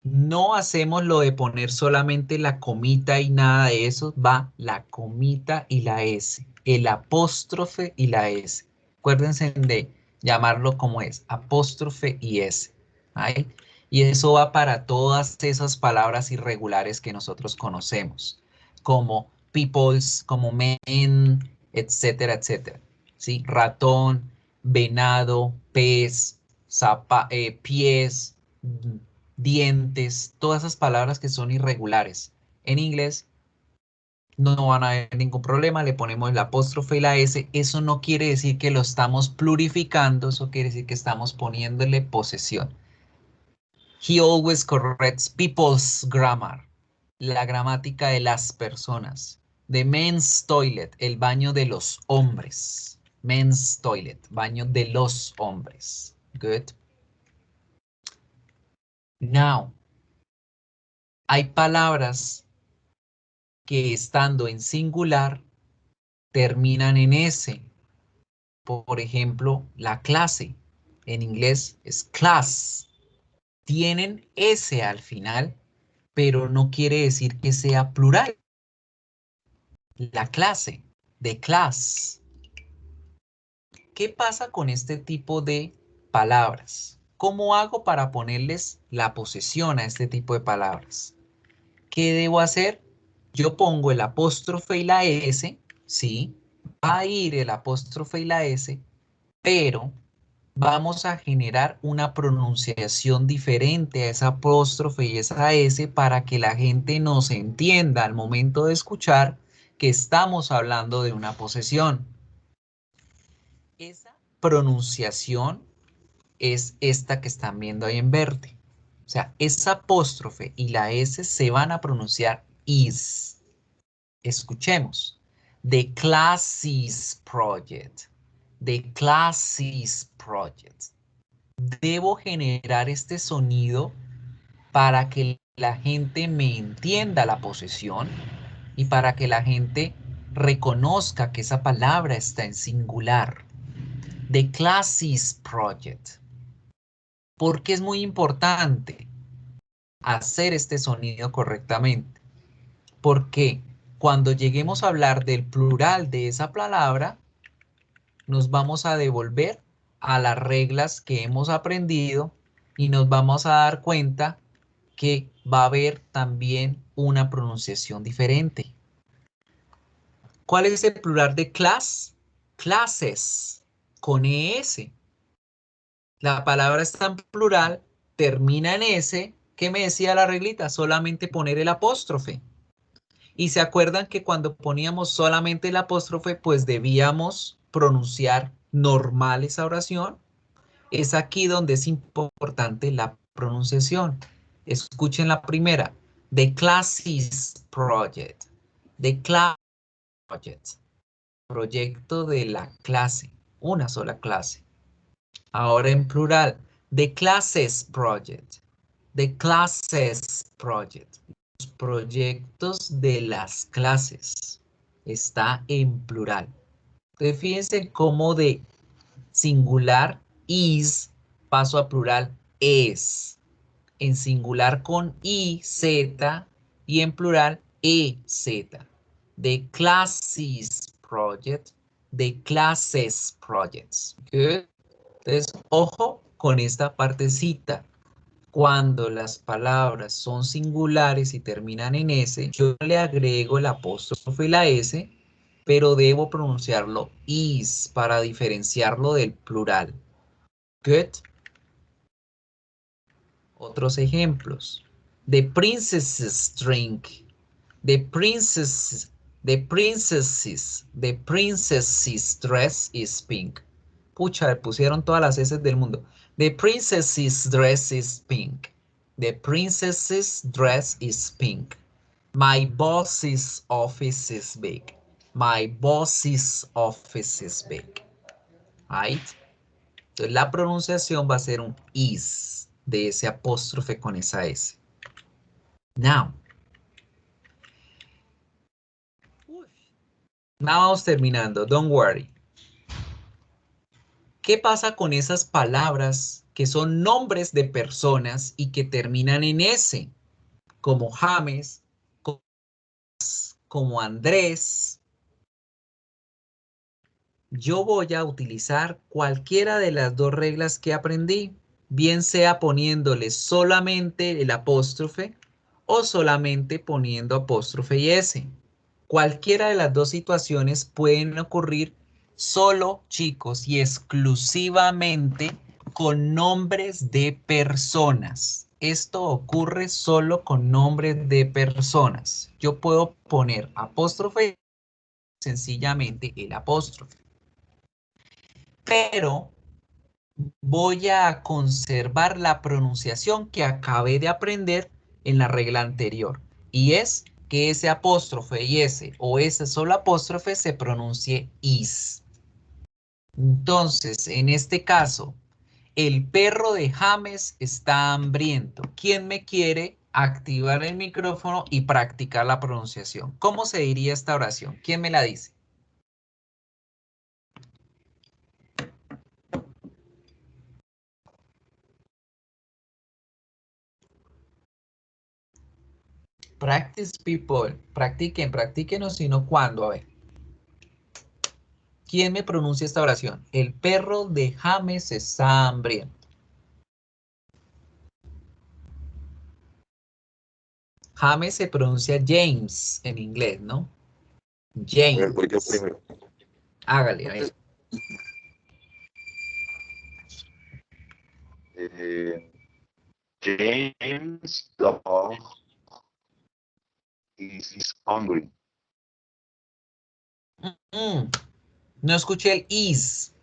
No hacemos lo de poner solamente la comita y nada de eso. Va la comita y la S. El apóstrofe y la S. Acuérdense de llamarlo como es. Apóstrofe y S. ¿Ahí? Y eso va para todas esas palabras irregulares que nosotros conocemos. Como peoples, como men, etcétera, etcétera. ¿Sí? Ratón, venado, pez, pies, dientes, todas esas palabras que son irregulares. En inglés no van a haber ningún problema, le ponemos el apóstrofe y la S. Eso no quiere decir que lo estamos plurificando, eso quiere decir que estamos poniéndole posesión. He always corrects people's grammar, la gramática de las personas. The men's toilet, el baño de los hombres. Men's toilet, baño de los hombres. Good. Now, hay palabras que estando en singular terminan en S. Por ejemplo, la clase. En inglés es class. Tienen S al final, pero no quiere decir que sea plural. La clase, de class. ¿Qué pasa con este tipo de palabras? ¿Cómo hago para ponerles la posesión a este tipo de palabras? ¿Qué debo hacer? Yo pongo el apóstrofe y la S, ¿sí? Va a ir el apóstrofe y la S, pero vamos a generar una pronunciación diferente a esa apóstrofe y esa S para que la gente nos entienda al momento de escuchar que estamos hablando de una posesión. Esa pronunciación es esta que están viendo ahí en verde. O sea, esa apóstrofe y la S se van a pronunciar is. Escuchemos. The Classes Project. The Classes Project. Debo generar este sonido para que la gente me entienda la posesión y para que la gente reconozca que esa palabra está en singular. The Classes Project. ¿Por qué es muy importante hacer este sonido correctamente? Porque cuando lleguemos a hablar del plural de esa palabra, nos vamos a devolver a las reglas que hemos aprendido y nos vamos a dar cuenta que va a haber también una pronunciación diferente. ¿Cuál es el plural de class? Classes, con ES. La palabra está en plural, termina en S. ¿Qué me decía la reglita? Solamente poner el apóstrofe. Y se acuerdan que cuando poníamos solamente el apóstrofe, pues debíamos pronunciar normal esa oración. Es aquí donde es importante la pronunciación. Escuchen la primera. The Classes Project. The Class Project. Proyecto de la clase. Una sola clase. Ahora en plural. The Classes Project. The Classes Project. Los proyectos de las clases. Está en plural. Entonces fíjense cómo de singular is paso a plural es. En singular con I, Z y en plural EZ. The Classes Project. The Classes Projects. Good. Entonces, ojo con esta partecita. Cuando las palabras son singulares y terminan en S, yo le agrego el apóstrofe y la S, pero debo pronunciarlo is para diferenciarlo del plural. Good. Otros ejemplos. The princess's drink. The princess's dress is pink. Pucha, le pusieron todas las S del mundo. The princess's dress is pink. The princess's dress is pink. My boss's office is big. My boss's office is big. Right? Entonces la pronunciación va a ser un is de ese apóstrofe con esa S. Now vamos terminando, don't worry. ¿Qué pasa con esas palabras que son nombres de personas y que terminan en S, como James, como Andrés, yo voy a utilizar cualquiera de las dos reglas que aprendí, bien sea poniéndole solamente el apóstrofe o solamente poniendo apóstrofe y S. Cualquiera de las dos situaciones pueden ocurrir solo, chicos, y exclusivamente con nombres de personas. Esto ocurre solo con nombres de personas. Yo puedo poner apóstrofe, sencillamente el apóstrofe. Pero voy a conservar la pronunciación que acabé de aprender en la regla anterior. Y es que ese apóstrofe y ese o ese solo apóstrofe se pronuncie is. Entonces, en este caso, el perro de James está hambriento. ¿Quién me quiere activar el micrófono y practicar la pronunciación? ¿Cómo se diría esta oración? ¿Quién me la dice? Practice, people. Practiquen, practiquen o si no, ¿cuándo? A ver. ¿Quién me pronuncia esta oración? El perro de James está hambriento. James se pronuncia James en inglés, ¿no? A ver, voy yo James. primero. Hágale, a ver. James dog is hungry. No escuché el is.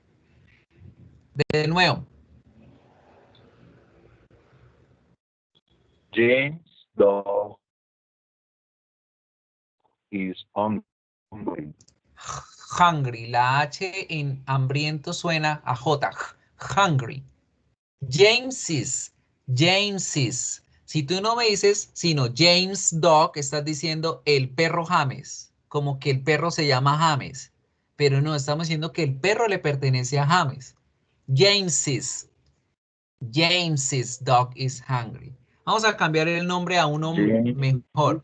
De nuevo. James dog is hungry. Hungry. La H en hambriento suena a J. Hungry. James is. Si tú no me dices, sino James Dog, estás diciendo el perro James. Como que el perro se llama James. Pero no, estamos diciendo que el perro le pertenece a James. James's dog is hungry. Vamos a cambiar el nombre a uno mejor.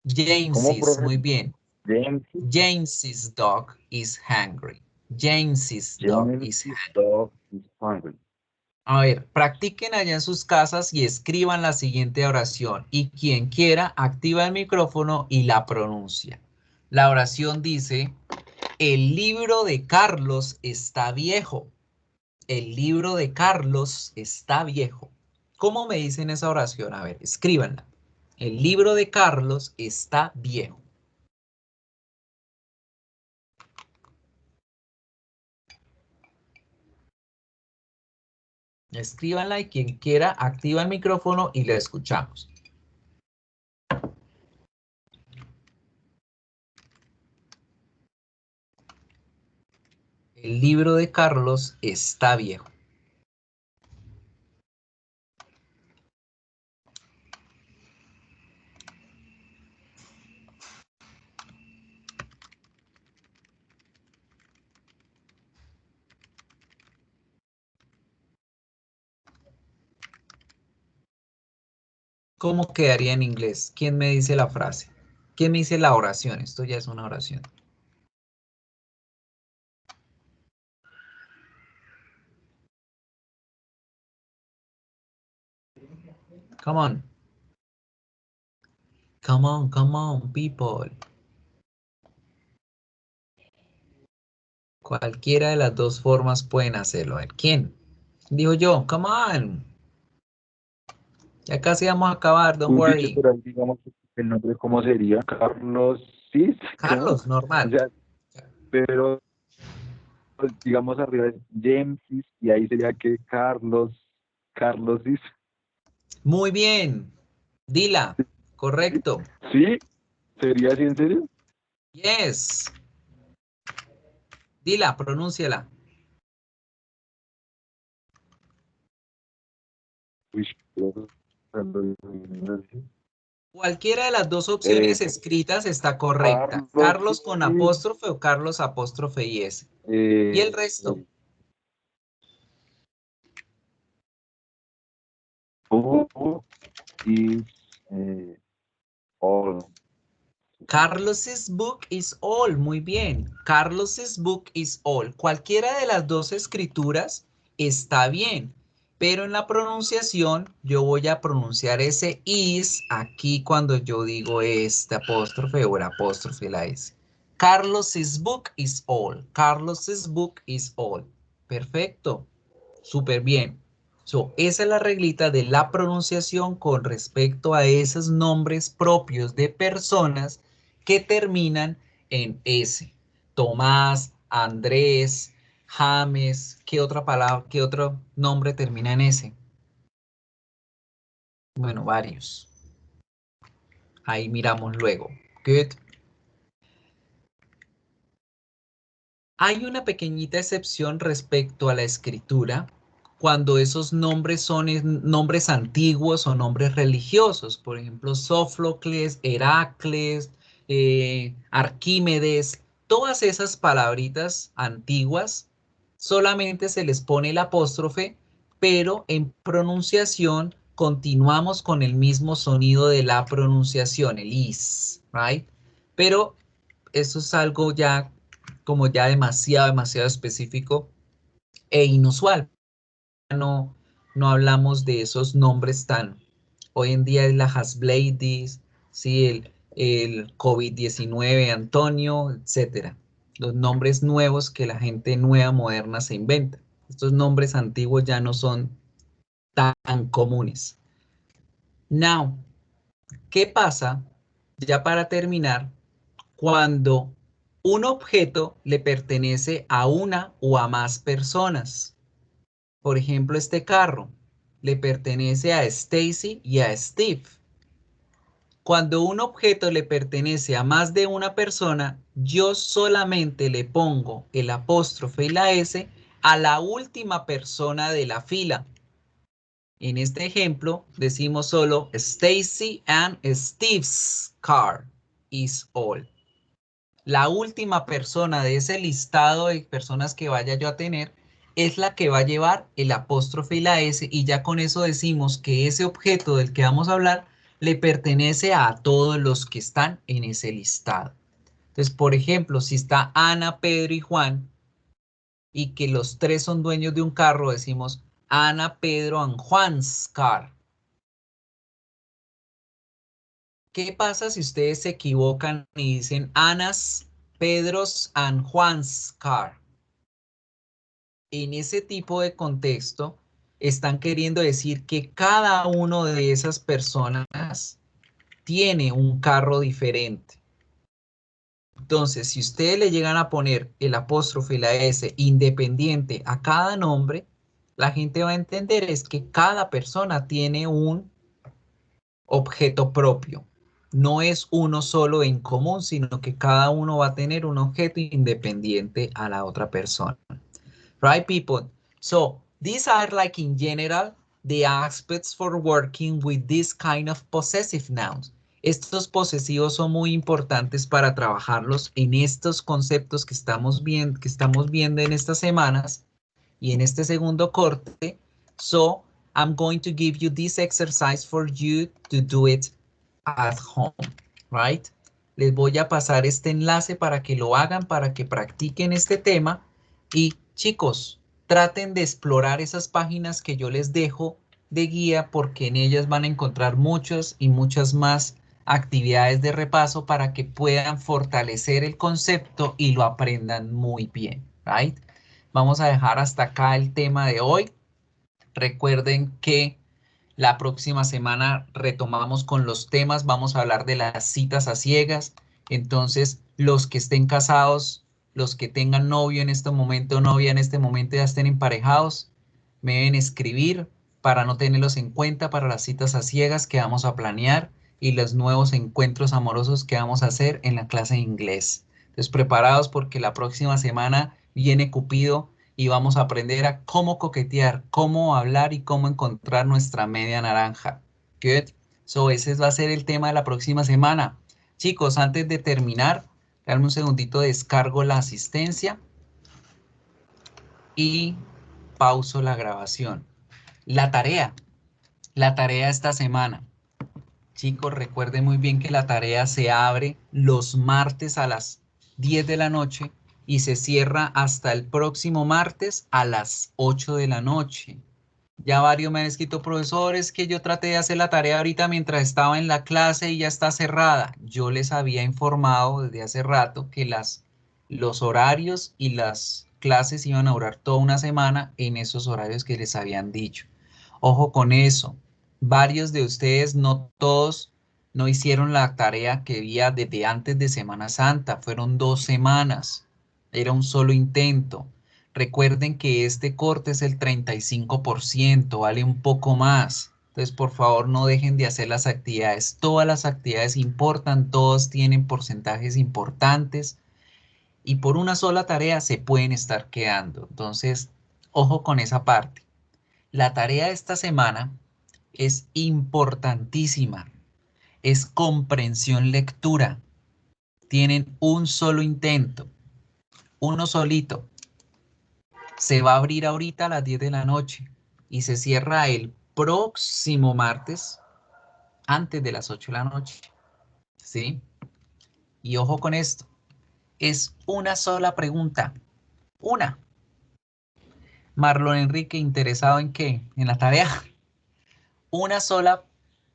¿Cómo, James's, profe? muy bien. James, James's dog is hungry. James's dog is hungry. dog is hungry. A ver, practiquen allá en sus casas y escriban la siguiente oración. Y quien quiera, activa el micrófono y la pronuncia. La oración dice, el libro de Carlos está viejo. El libro de Carlos está viejo. ¿Cómo me dicen esa oración? A ver, escríbanla. El libro de Carlos está viejo. Escríbanla y quien quiera, activa el micrófono y la escuchamos. El libro de Carlos está viejo. ¿Cómo quedaría en inglés? ¿Quién me dice la frase? ¿Quién me dice la oración? Esto ya es una oración. Come on. Come on, people. Cualquiera de las dos formas pueden hacerlo. A ver, ¿quién? Digo yo, come on. Ya casi vamos a acabar, don't Un dicho worry. por ahí, digamos, el nombre, ¿cómo sería? Carlos Cis, ¿cómo? Carlos, O normal. sea, pero, pues, digamos, arriba es James Cis, y ahí sería que Carlos Cis. Muy bien. Dila. Correcto. ¿Sí? ¿Sería así en serio? Yes. Dila, pronúnciala. Uy, pero- Cualquiera de las dos opciones escritas está correcta. Carlos con apóstrofe o Carlos apóstrofe y S. ¿Y el resto? Book is all. Carlos's book is all. Muy bien. Carlos's book is all. Cualquiera de las dos escrituras está bien. Pero en la pronunciación yo voy a pronunciar ese is aquí cuando yo digo este apóstrofe o el apóstrofe la S. Carlos's book is all. Carlos's book is all. Perfecto. Súper bien. So, esa es la reglita de la pronunciación con respecto a esos nombres propios de personas que terminan en S. Tomás, Andrés, James, ¿qué otra palabra, qué otro nombre termina en S? Bueno, varios. Ahí miramos luego. Good. Hay una pequeñita excepción respecto a la escritura cuando esos nombres son nombres antiguos o nombres religiosos. Por ejemplo, Sófocles, Heracles, Arquímedes, todas esas palabritas antiguas solamente se les pone el apóstrofe, pero en pronunciación continuamos con el mismo sonido de la pronunciación, el is, right? Pero eso es algo ya como ya demasiado específico e inusual. No hablamos de esos nombres tan, hoy en día es la Hasbladis, ¿sí? el COVID-19, Antonio, etcétera. Los nombres nuevos que la gente nueva, moderna se inventa. Estos nombres antiguos ya no son tan comunes. Now, ¿qué pasa? Ya para terminar, cuando un objeto le pertenece a una o a más personas. Por ejemplo, este carro le pertenece a Stacy y a Steve. Cuando un objeto le pertenece a más de una persona, yo solamente le pongo el apóstrofe y la S a la última persona de la fila. En este ejemplo, decimos solo Stacy and Steve's car is all. La última persona de ese listado de personas que vaya yo a tener es la que va a llevar el apóstrofe y la S, y ya con eso decimos que ese objeto del que vamos a hablar le pertenece a todos los que están en ese listado. Entonces, por ejemplo, si está Ana, Pedro y Juan y que los tres son dueños de un carro, decimos Ana, Pedro and Juan's car. ¿Qué pasa si ustedes se equivocan y dicen Ana's, Pedro's and Juan's car? En ese tipo de contexto están queriendo decir que cada uno de esas personas tiene un carro diferente. Entonces, si ustedes le llegan a poner el apóstrofe y la S independiente a cada nombre, la gente va a entender es que cada persona tiene un objeto propio. No es uno solo en común, sino que cada uno va a tener un objeto independiente a la otra persona. Right, people? So, these are like in general the aspects for working with this kind of possessive nouns. Estos posesivos son muy importantes para trabajarlos en estos conceptos que estamos viendo en estas semanas y en este segundo corte. So, I'm going to give you this exercise for you to do it at home, right? Les voy a pasar este enlace para que lo hagan, para que practiquen este tema. Y chicos, traten de explorar esas páginas que yo les dejo de guía, porque en ellas van a encontrar muchas y muchas más actividades de repaso para que puedan fortalecer el concepto y lo aprendan muy bien, right? Vamos a dejar hasta acá el tema de hoy. Recuerden que la próxima semana retomamos con los temas. Vamos a hablar de las citas a ciegas. Entonces, los que estén casados, los que tengan novio en este momento, novia en este momento, ya estén emparejados, me deben escribir para no tenerlos en cuenta para las citas a ciegas que vamos a planear y los nuevos encuentros amorosos que vamos a hacer en la clase de inglés. Entonces, preparados porque la próxima semana viene Cupido y vamos a aprender a cómo coquetear, cómo hablar y cómo encontrar nuestra media naranja. Good. So, ese va a ser el tema de la próxima semana. Chicos, antes de terminar, dame un segundito, descargo la asistencia y pauso la grabación. La tarea. La tarea esta semana. Chicos, recuerden muy bien que la tarea se abre los martes a las 10 de la noche y se cierra hasta el próximo martes a las 8 de la noche. Ya varios me han escrito, profesores, que yo traté de hacer la tarea ahorita mientras estaba en la clase y ya está cerrada. Yo les había informado desde hace rato que los horarios y las clases iban a durar toda una semana en esos horarios que les habían dicho. Ojo con eso. Varios de ustedes, no todos, no hicieron la tarea que había desde antes de Semana Santa. Fueron 2 semanas. Era un solo intento. Recuerden que este corte es el 35%, vale un poco más. Entonces, por favor, no dejen de hacer las actividades. Todas las actividades importan, todos tienen porcentajes importantes y por una sola tarea se pueden estar quedando. Entonces, ojo con esa parte. La tarea de esta semana es importantísima. Es comprensión lectura. Tienen un solo intento, uno solito. Se va a abrir ahorita a las 10 de la noche y se cierra el próximo martes antes de las 8 de la noche. ¿Sí? Y ojo con esto. Es una sola pregunta. Una. Marlon Enrique, ¿interesado en qué? En la tarea. Una sola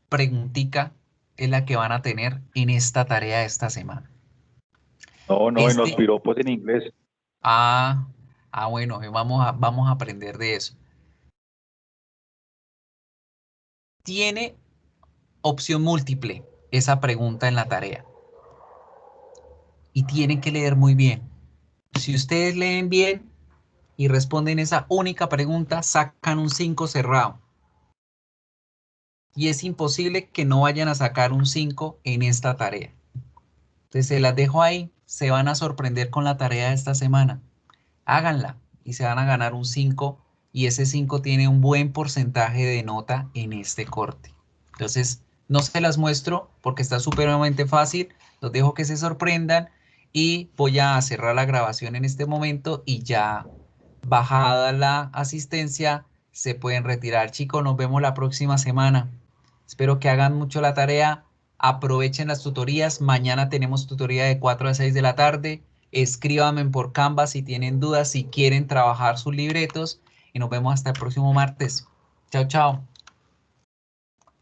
preguntica es la que van a tener en esta tarea de esta semana. No, en los piropos en inglés. Bueno, vamos a aprender de eso. Tiene opción múltiple esa pregunta en la tarea. Y tienen que leer muy bien. Si ustedes leen bien y responden esa única pregunta, sacan un 5 cerrado. Y es imposible que no vayan a sacar un 5 en esta tarea. Entonces se las dejo ahí. Se van a sorprender con la tarea de esta semana. Háganla y se van a ganar un 5 y ese 5 tiene un buen porcentaje de nota en este corte. Entonces, no se las muestro porque está supremamente fácil. Los dejo que se sorprendan y voy a cerrar la grabación en este momento y ya bajada la asistencia se pueden retirar. Chicos, nos vemos la próxima semana. Espero que hagan mucho la tarea. Aprovechen las tutorías. Mañana tenemos tutoría de 4 a 6 de la tarde. Escríbanme por Canva si tienen dudas, si quieren trabajar sus libretos. Y nos vemos hasta el próximo martes. Chao, chao.